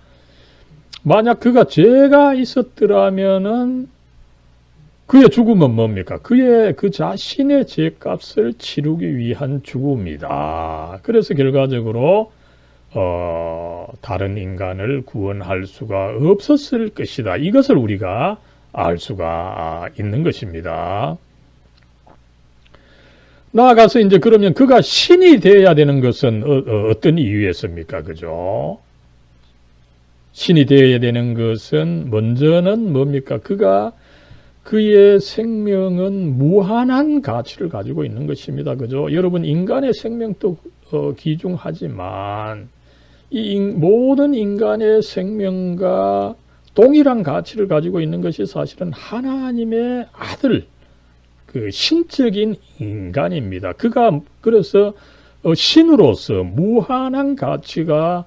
만약 그가 죄가 있었더라면은 그의 죽음은 뭡니까? 그 자신의 죄값을 치르기 위한 죽음이다. 그래서 결과적으로 다른 인간을 구원할 수가 없었을 것이다. 이것을 우리가 알 수가 있는 것입니다. 나아가서 이제 그러면 그가 신이 되어야 되는 것은 어떤 이유였습니까? 그죠? 신이 되어야 되는 것은 먼저는 뭡니까? 그의 생명은 무한한 가치를 가지고 있는 것입니다. 그죠? 여러분, 인간의 생명도 귀중하지만 모든 인간의 생명과 동일한 가치를 가지고 있는 것이 사실은 하나님의 아들, 그 신적인 인간입니다. 그가 그래서 신으로서 무한한 가치가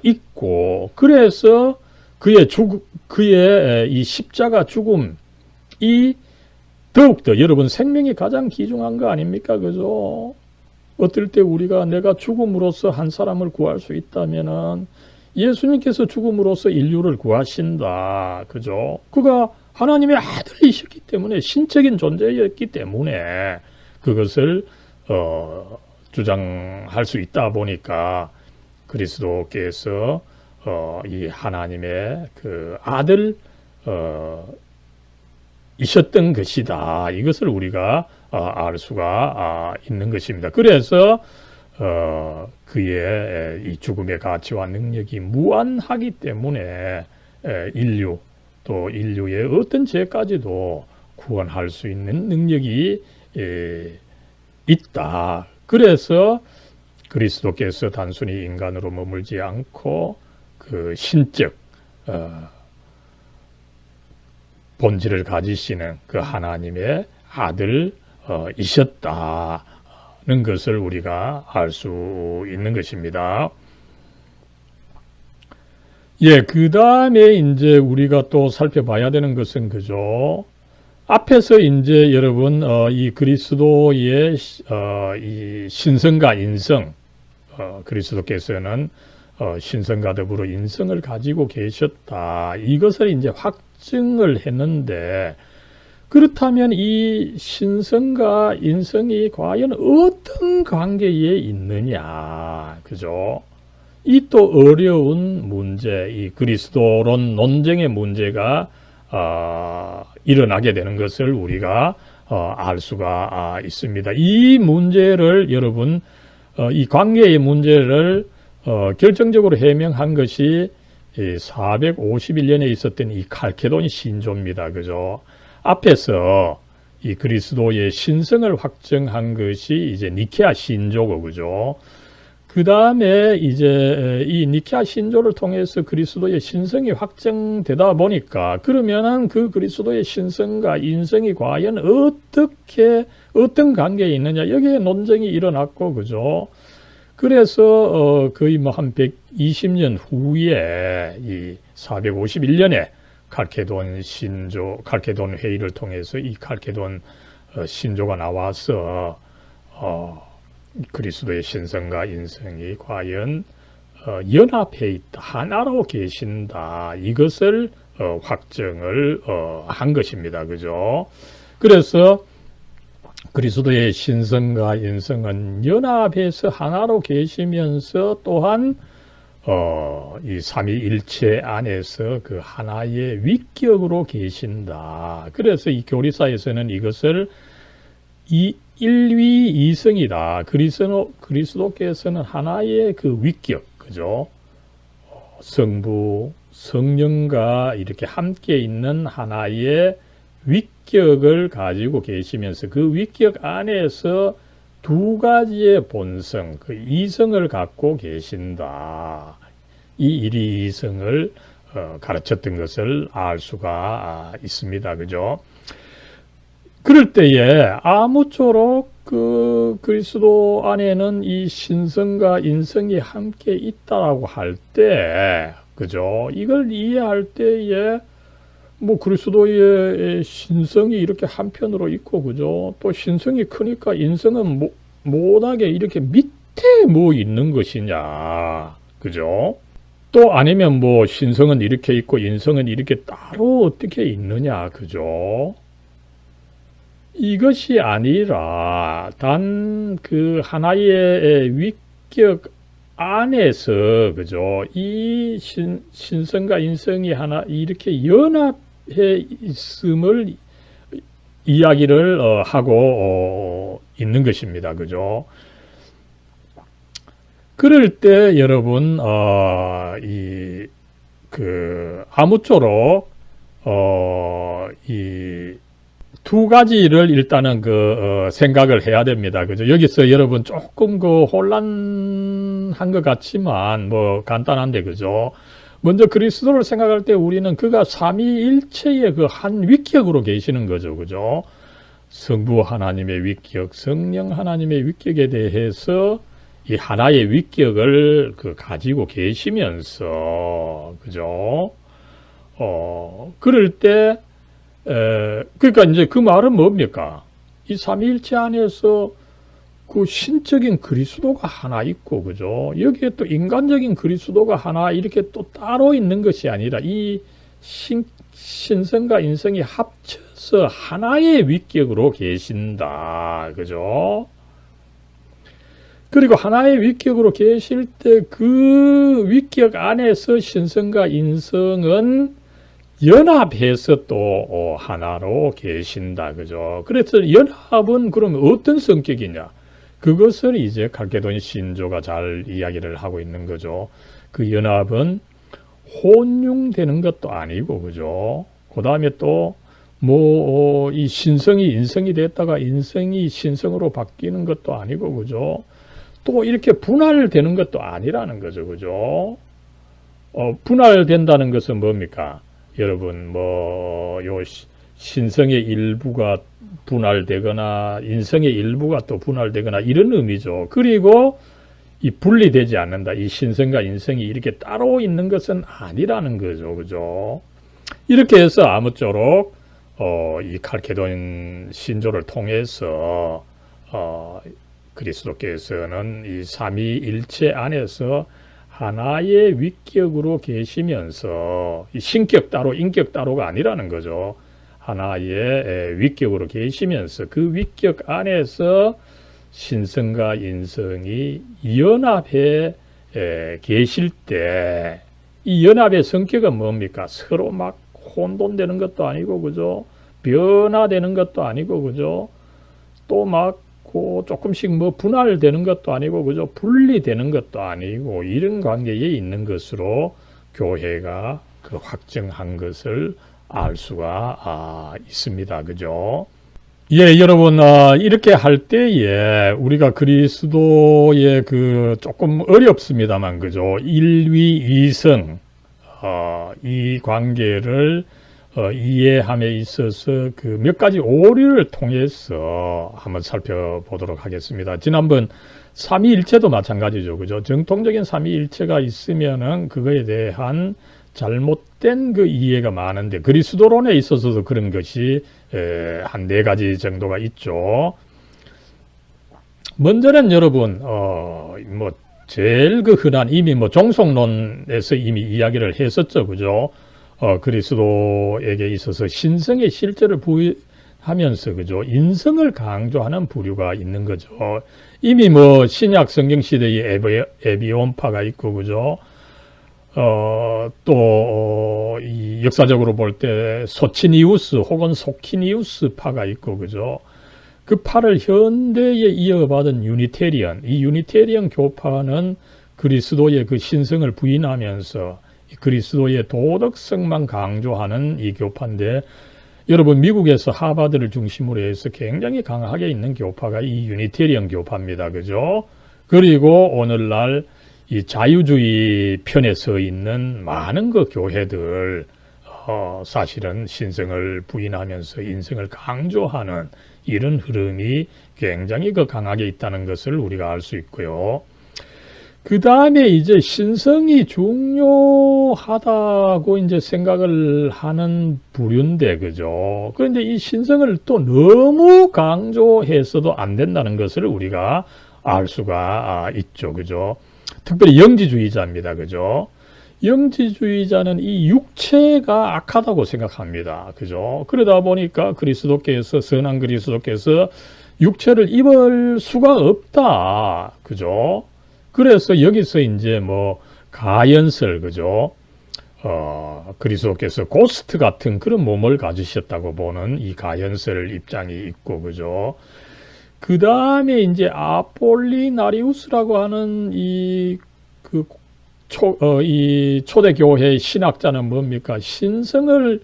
있고, 그래서 그의 이 십자가 죽음이 더욱더, 여러분, 생명이 가장 귀중한 거 아닙니까? 그죠? 어떨 때 우리가 내가 죽음으로써 한 사람을 구할 수 있다면은 예수님께서 죽음으로써 인류를 구하신다. 그죠? 그가 하나님의 아들이셨기 때문에, 신적인 존재였기 때문에 그것을 주장할 수 있다 보니까 그리스도께서 이 하나님의 그 아들 이셨던 것이다. 이것을 우리가 알 수가 있는 것입니다. 그래서 그의 이 죽음의 가치와 능력이 무한하기 때문에 또 인류의 어떤 죄까지도 구원할 수 있는 능력이 있다. 그래서 그리스도께서 단순히 인간으로 머물지 않고 그 신적 본질을 가지시는 그 하나님의 아들이셨다는 것을 우리가 알 수 있는 것입니다. 그 다음에 이제 우리가 또 살펴봐야 되는 것은, 그죠? 앞에서 이제 여러분, 이 그리스도의 이 신성과 인성, 그리스도께서는 신성과 더불어 인성을 가지고 계셨다. 이것을 이제 확증을 했는데, 그렇다면 이 신성과 인성이 과연 어떤 관계에 있느냐, 그죠? 이 또 어려운 문제, 이 그리스도론 논쟁의 문제가 일어나게 되는 것을 우리가 알 수가 있습니다. 이 문제를 여러분, 이 관계의 문제를 결정적으로 해명한 것이 451년에 있었던 이 칼케돈 신조입니다. 그죠? 앞에서 이 그리스도의 신성을 확정한 것이 이제 니케아 신조고, 그죠? 그 다음에 이제 이 니케아 신조를 통해서 그리스도의 신성이 확정되다 보니까, 그러면은 그 그리스도의 신성과 인성이 과연 어떤 관계에 있느냐, 여기에 논쟁이 일어났고, 그죠? 그래서 거의 뭐 한 120년 후에 이 451년에 칼케돈 회의를 통해서 이 칼케돈 신조가 나와서 그리스도의 신성과 인성이 과연 연합해 있다, 하나로 계신다, 이것을 확정을 한 것입니다. 그죠? 그래서 그리스도의 신성과 인성은 연합해서 하나로 계시면서 또한 이 삼위일체 안에서 그 하나의 위격으로 계신다. 그래서 이 교리사에서는 이것을 일위이성이다. 그리스도께서는 하나의 그 위격, 그죠? 성부, 성령과 이렇게 함께 있는 하나의 위격을 가지고 계시면서 그 위격 안에서 두 가지의 본성, 그 이성을 갖고 계신다. 이 일위이성을 가르쳤던 것을 알 수가 있습니다. 그죠? 그럴 때에 아무쪼록 그 그리스도 안에는 이 신성과 인성이 함께 있다라고 할 때, 그죠? 이걸 이해할 때에 뭐 그리스도의 신성이 이렇게 한편으로 있고, 그죠? 또 신성이 크니까 인성은 못하게 이렇게 밑에 뭐 있는 것이냐, 그죠? 또 아니면 뭐 신성은 이렇게 있고 인성은 이렇게 따로 어떻게 있느냐, 그죠? 이것이 아니라 단 그 하나의 위격 안에서, 그죠? 이 신성과 인성이 하나 이렇게 연합해 있음을 이야기를 하고 있는 것입니다. 그죠? 그럴 때 여러분 아무쪼록 이 두 가지를 일단은 생각을 해야 됩니다. 그죠? 여기서 여러분 조금 혼란한 것 같지만 뭐 간단한데, 그죠? 먼저 그리스도를 생각할 때 우리는 그가 삼위일체의 그 한 위격으로 계시는 거죠. 그죠? 성부 하나님의 위격, 성령 하나님의 위격에 대해서 이 하나의 위격을 가지고 계시면서, 그죠? 그럴 때, 그러니까 이제 그 말은 뭡니까? 이 삼위일체 안에서 그 신적인 그리스도가 하나 있고, 그죠? 여기에 또 인간적인 그리스도가 하나 이렇게 또 따로 있는 것이 아니라 이 신성과 인성이 합쳐서 하나의 위격으로 계신다. 그죠? 그리고 하나의 위격으로 계실 때 그 위격 안에서 신성과 인성은 연합해서 또 하나로 계신다. 그죠? 그래서 연합은 그럼 어떤 성격이냐? 그것을 이제 칼케돈 신조가 잘 이야기를 하고 있는 거죠. 그 연합은 혼용되는 것도 아니고, 그죠? 그 다음에 또 이 신성이 인성이 됐다가 인성이 신성으로 바뀌는 것도 아니고, 그죠? 또 이렇게 분할되는 것도 아니라는 거죠. 그죠? 분할된다는 것은 뭡니까? 여러분, 요 신성의 일부가 분할되거나 인성의 일부가 또 분할되거나 이런 의미죠. 그리고 이 분리되지 않는다. 이 신성과 인성이 이렇게 따로 있는 것은 아니라는 거죠. 그죠? 이렇게 해서 아무쪼록 이 칼케돈 신조를 통해서 그리스도께서는 이 삼위일체 안에서 하나의 위격으로 계시면서 이 신격 따로 인격 따로가 아니라는 거죠. 하나의 위격으로 계시면서 그 위격 안에서 신성과 인성이 연합해 계실 때 이 연합의 성격은 뭡니까? 서로 막 혼돈되는 것도 아니고, 그죠? 변화되는 것도 아니고, 그죠? 또 막 조금씩 분할되는 것도 아니고, 그죠? 분리되는 것도 아니고, 이런 관계에 있는 것으로 교회가 확정한 것을 알 수가 있습니다. 그죠? 예, 여러분, 이렇게 할 때에 우리가 그리스도의 조금 어렵습니다만, 그죠? 일위이성, 이 관계를 이해함에 있어서 몇 가지 오류를 통해서 한번 살펴보도록 하겠습니다. 지난번 삼위일체도 마찬가지죠. 그죠? 정통적인 삼위일체가 있으면은 그거에 대한 잘못된 그 이해가 많은데 그리스도론에 있어서도 그런 것이 한 네 가지 정도가 있죠. 먼저는 여러분 뭐 제일 그 흔한 이미 뭐 종속론에서 이미 이야기를 했었죠. 그죠? 그리스도에게 있어서 신성의 실제를 부여하면서 그죠? 인성을 강조하는 부류가 있는 거죠. 이미 뭐 신약 성경 시대의 에비온파가 있고 그죠? 이 역사적으로 볼 때 소치니우스 혹은 소키니우스 파가 있고 그죠? 그 파를 현대에 이어받은 유니테리언, 이 유니테리언 교파는 그리스도의 그 신성을 부인하면서 그리스도의 도덕성만 강조하는 이 교파인데, 여러분 미국에서 하버드를 중심으로 해서 굉장히 강하게 있는 교파가 이 유니테리언 교파입니다. 그죠? 그리고 오늘날 이 자유주의 편에 서 있는 많은 그 교회들 사실은 신성을 부인하면서 인성을 강조하는 이런 흐름이 굉장히 그 강하게 있다는 것을 우리가 알 수 있고요. 그 다음에 이제 신성이 중요하다고 이제 생각을 하는 부류인데, 그죠? 그런데 이 신성을 또 너무 강조해서도 안 된다는 것을 우리가 알 수가 있죠. 그죠? 특별히 영지주의자입니다. 그죠? 영지주의자는 이 육체가 악하다고 생각합니다. 그죠? 그러다 보니까 선한 그리스도께서 육체를 입을 수가 없다. 그죠? 그래서 여기서 이제 뭐 가연설, 그죠? 그리스도께서 고스트 같은 그런 몸을 가지셨다고 보는 이 가연설 입장이 있고, 그죠? 그 다음에 이제 아폴리나리우스라고 하는 이 초대교회 신학자는 뭡니까? 신성을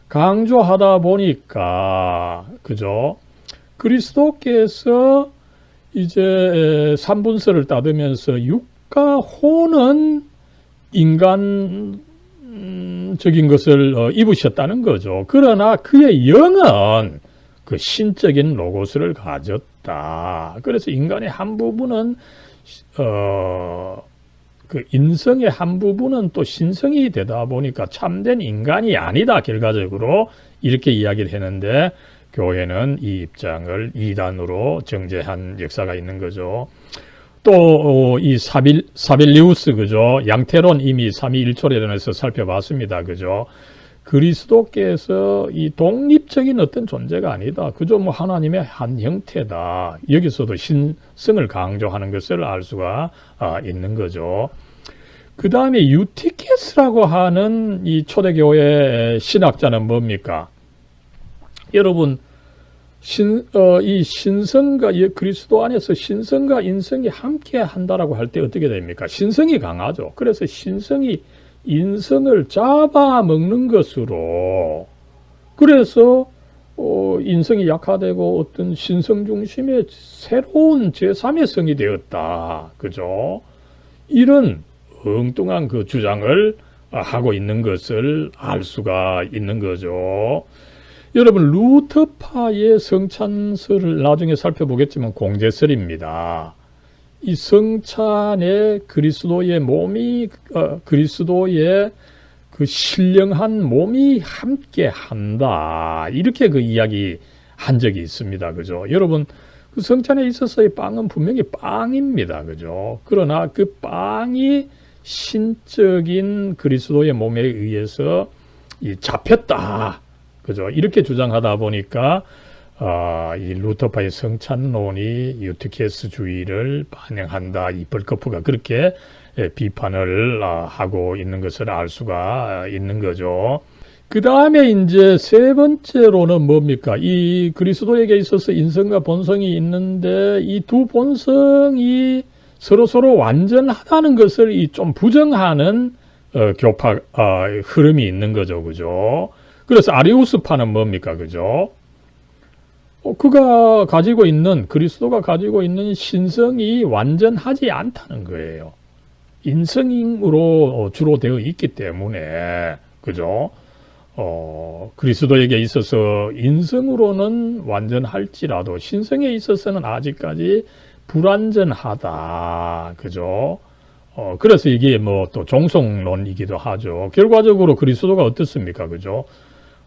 강조하다 보니까, 그죠? 그리스도께서 이제 삼분서를 따르면서 육과 혼은 인간적인 것을 입으셨다는 거죠. 그러나 그의 영은 그 신적인 로고스를 가졌다. 그래서 인간의 한 부분은 그 인성의 한 부분은 또 신성이 되다 보니까 참된 인간이 아니다. 결과적으로 이렇게 이야기를 했는데 교회는 이 입장을 이단으로 정죄한 역사가 있는 거죠. 또 이 사빌리우스, 그죠? 양태론 이미 삼위일초론에서 살펴봤습니다. 그죠? 그리스도께서 이 독립적인 어떤 존재가 아니다. 그저 뭐 하나님의 한 형태다. 여기서도 신성을 강조하는 것을 알 수가 있는 거죠. 그 다음에 유티케스라고 하는 이 초대교회 신학자는 뭡니까? 여러분, 이 신성과 그리스도 안에서 신성과 인성이 함께 한다라고 할 때 어떻게 됩니까? 신성이 강하죠. 그래서 신성이 인성을 잡아먹는 것으로, 그래서 인성이 약화되고 어떤 신성 중심의 새로운 제3의 성이 되었다. 그죠? 이런 엉뚱한 그 주장을 하고 있는 것을 알 수가 있는 거죠. 여러분, 루터파의 성찬설을 나중에 살펴보겠지만 공제설입니다. 이 성찬에 그리스도의 몸이 그리스도의 그 신령한 몸이 함께 한다. 이렇게 그 이야기 한 적이 있습니다. 그죠? 여러분, 그 성찬에 있어서의 빵은 분명히 빵입니다. 그죠? 그러나 그 빵이 신적인 그리스도의 몸에 의해서 잡혔다. 그죠? 이렇게 주장하다 보니까 이 루터파의 성찬론이 유티케스주의를 반영한다. 이 벌커프가 그렇게 비판을 하고 있는 것을 알 수가 있는 거죠. 그 다음에 이제 세 번째로는 뭡니까? 이 그리스도에게 있어서 인성과 본성이 있는데 이 두 본성이 서로 완전하다는 것을 좀 부정하는 교파 흐름이 있는 거죠. 그죠? 그래서 아리우스파는 뭡니까? 그죠? 그가 가지고 있는, 그리스도가 가지고 있는 신성이 완전하지 않다는 거예요. 인성으로 주로 되어 있기 때문에, 그죠? 그리스도에게 있어서 인성으로는 완전할지라도 신성에 있어서는 아직까지 불완전하다. 그죠? 그래서 이게 뭐 또 종속론이기도 하죠. 결과적으로 그리스도가 어떻습니까? 그죠?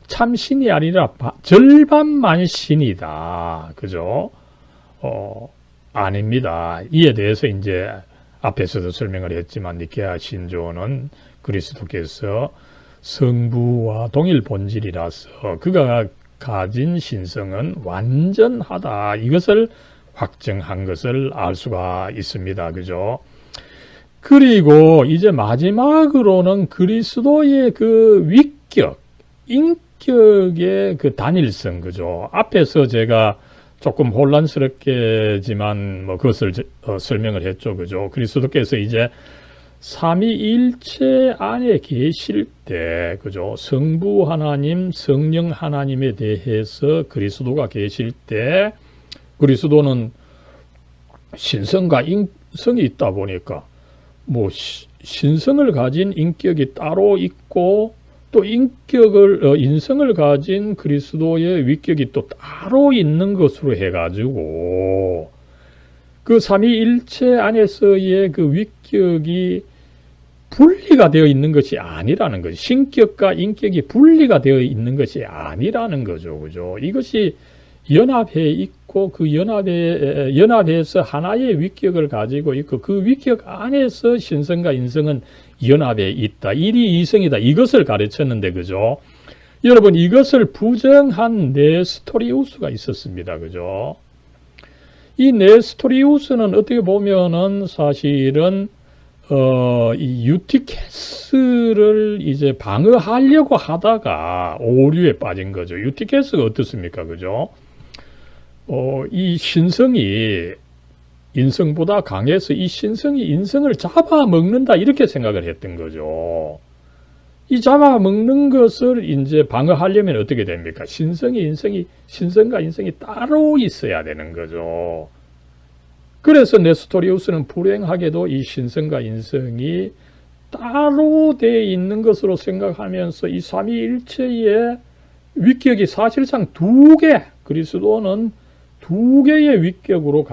참 신이 아니라 절반만 신이다. 그죠? 아닙니다. 이에 대해서 이제 앞에서도 설명을 했지만 니케아 신조는 그리스도께서 성부와 동일 본질이라서 그가 가진 신성은 완전하다. 이것을 확정한 것을 알 수가 있습니다. 그죠? 그리고 이제 마지막으로는 그리스도의 그 위격, 인격의 그 단일성, 그죠? 앞에서 제가 조금 혼란스럽게지만 뭐 그것을 설명을 했죠. 그죠? 그리스도께서 이제 삼위일체 안에 계실 때, 그죠? 성부 하나님, 성령 하나님에 대해서 그리스도가 계실 때, 그리스도는 신성과 인성이 있다 보니까, 뭐, 신성을 가진 인격이 따로 있고, 또 인성을 가진 그리스도의 위격이 또 따로 있는 것으로 해가지고, 그 삼위일체 안에서의 그 위격이 분리가 되어 있는 것이 아니라는 거죠. 신격과 인격이 분리가 되어 있는 것이 아니라는 거죠. 그죠? 이것이 연합해 있고 그 연합해서 하나의 위격을 가지고 있고 그 위격 안에서 신성과 인성은 연합해 있다. 일이 이성이다. 이것을 가르쳤는데, 그죠? 여러분, 이것을 부정한 네스토리우스가 있었습니다. 그죠? 이 네스토리우스는 어떻게 보면은 사실은 이 유티케스를 이제 방어하려고 하다가 오류에 빠진 거죠. 유티케스가 어떻습니까? 그죠? 이 신성이 인성보다 강해서 이 신성이 인성을 잡아먹는다 이렇게 생각을 했던 거죠. 이 잡아먹는 것을 이제 방어하려면 어떻게 됩니까? 신성과 인성이 따로 있어야 되는 거죠. 그래서 네스토리우스는 불행하게도 이 신성과 인성이 따로 되어 있는 것으로 생각하면서 이 삼위일체의 위격이 사실상 두 개, 그리스도는 두 개의 위격으로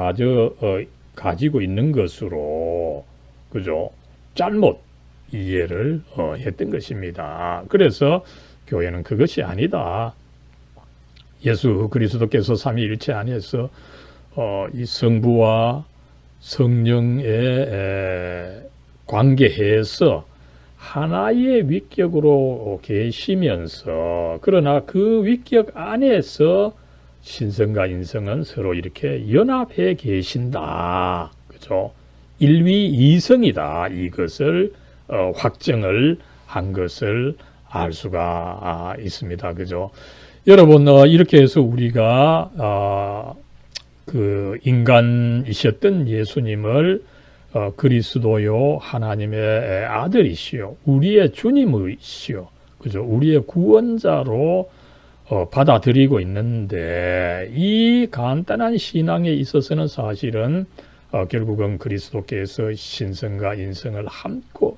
가지고 있는 것으로, 그죠? 잘못 이해를 했던 것입니다. 그래서 교회는 그것이 아니다. 예수 그리스도께서 삼위일체 안에서 이 성부와 성령의 관계해서 하나의 위격으로 계시면서 그러나 그 위격 안에서 신성과 인성은 서로 이렇게 연합해 계신다. 그죠? 일위이성이다. 이것을 확정을 한 것을 알 수가 있습니다. 그죠? 여러분, 이렇게 해서 우리가 그 인간이셨던 예수님을 그리스도요 하나님의 아들이시요 우리의 주님이시요 그죠? 우리의 구원자로 받아들이고 있는데 이 간단한 신앙에 있어서는 사실은 결국은 그리스도께서 신성과 인성을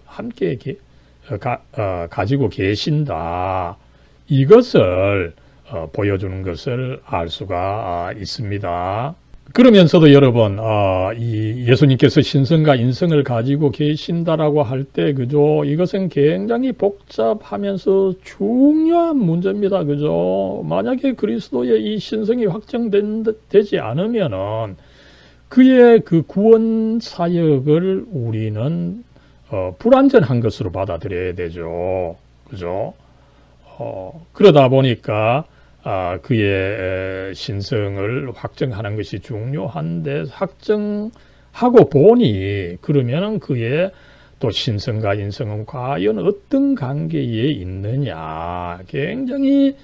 함께 가지고 계신다. 이것을 보여주는 것을 알 수가 있습니다. 그러면서도 여러분, 이 예수님께서 신성과 인성을 가지고 계신다라고 할 때, 그죠? 이것은 굉장히 복잡하면서 중요한 문제입니다. 그죠? 만약에 그리스도의 이 신성이 확정되지 않으면은 그의 그 구원 사역을 우리는 불완전한 것으로 받아들여야 되죠. 그죠? 그러다 보니까 그의 신성을 확정하는 것이 중요한데 확정하고 보니 그러면은 그의 또 신성과 인성은 과연 어떤 관계에 있느냐 굉장히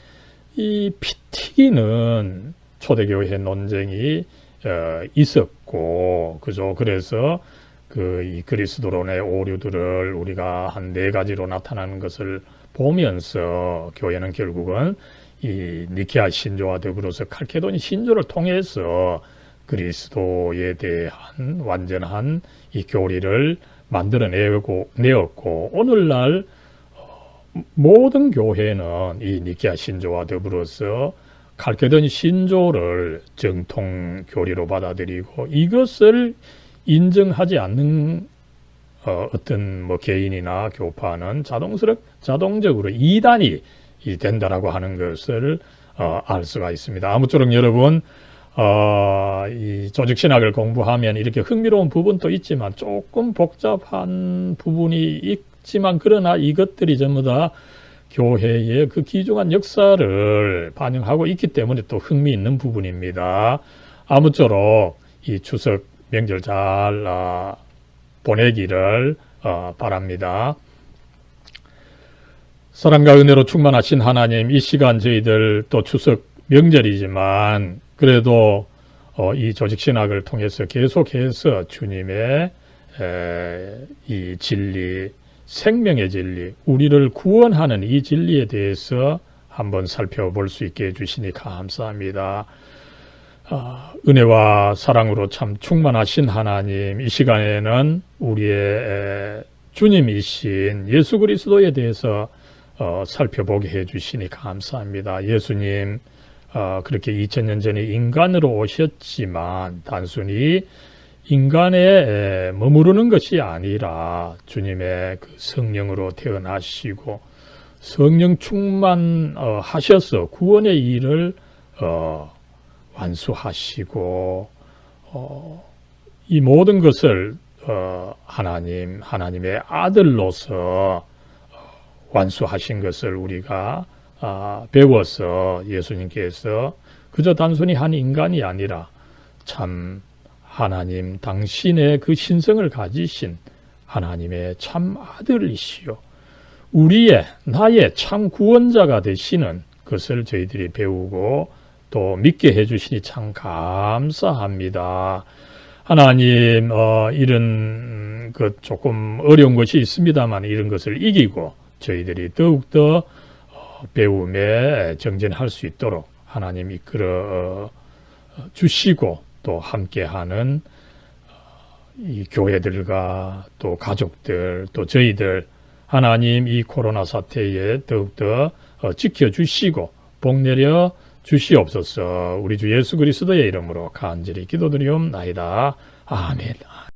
이 피 튀기는 초대교회 논쟁이 있었고 그죠. 그래서 이 그리스도론의 오류들을 우리가 한 4가지로 나타나는 것을 보면서 교회는 결국은 이 니케아 신조와 더불어서 칼케도니 신조를 통해서 그리스도에 대한 완전한 이 교리를 만들어내었고 오늘날 모든 교회는 이 니케아 신조와 더불어서 칼케돈 신조를 정통 교리로 받아들이고 이것을 인정하지 않는 어떤 뭐 개인이나 교파는 자동적으로 이단이 된다라고 하는 것을 알 수가 있습니다. 아무쪼록 여러분 이 조직신학을 공부하면 이렇게 흥미로운 부분도 있지만 조금 복잡한 부분이 있지만 그러나 이것들이 전부 다 교회의 그 귀중한 역사를 반영하고 있기 때문에 또 흥미있는 부분입니다. 아무쪼록 이 추석 명절 잘 보내기를 바랍니다. 사랑과 은혜로 충만하신 하나님, 이 시간 저희들 또 추석 명절이지만 그래도 이 조직신학을 통해서 계속해서 주님의 이 진리, 생명의 진리, 우리를 구원하는 이 진리에 대해서 한번 살펴볼 수 있게 해주시니 감사합니다. 은혜와 사랑으로 참 충만하신 하나님, 이 시간에는 우리의 주님이신 예수 그리스도에 대해서 살펴보게 해주시니 감사합니다. 예수님 그렇게 2000년 전에 인간으로 오셨지만 단순히 인간에 머무르는 것이 아니라 주님의 그 성령으로 태어나시고 성령 충만하셔서 구원의 일을 완수하시고 이 모든 것을 하나님의 아들로서 완수하신 것을 우리가 배워서 예수님께서 그저 단순히 한 인간이 아니라 참 하나님 당신의 그 신성을 가지신 하나님의 참 아들이시요 나의 참 구원자가 되시는 것을 저희들이 배우고 또 믿게 해주시니 참 감사합니다. 하나님 이런 것 조금 어려운 것이 있습니다만 이런 것을 이기고 저희들이 더욱더 배움에 정진할 수 있도록 하나님 이끌어 주시고 또 함께하는 이 교회들과 또 가족들 또 저희들 하나님 이 코로나 사태에 더욱더 지켜주시고 복내려 주시옵소서. 우리 주 예수 그리스도의 이름으로 간절히 기도드리옵나이다. 아멘.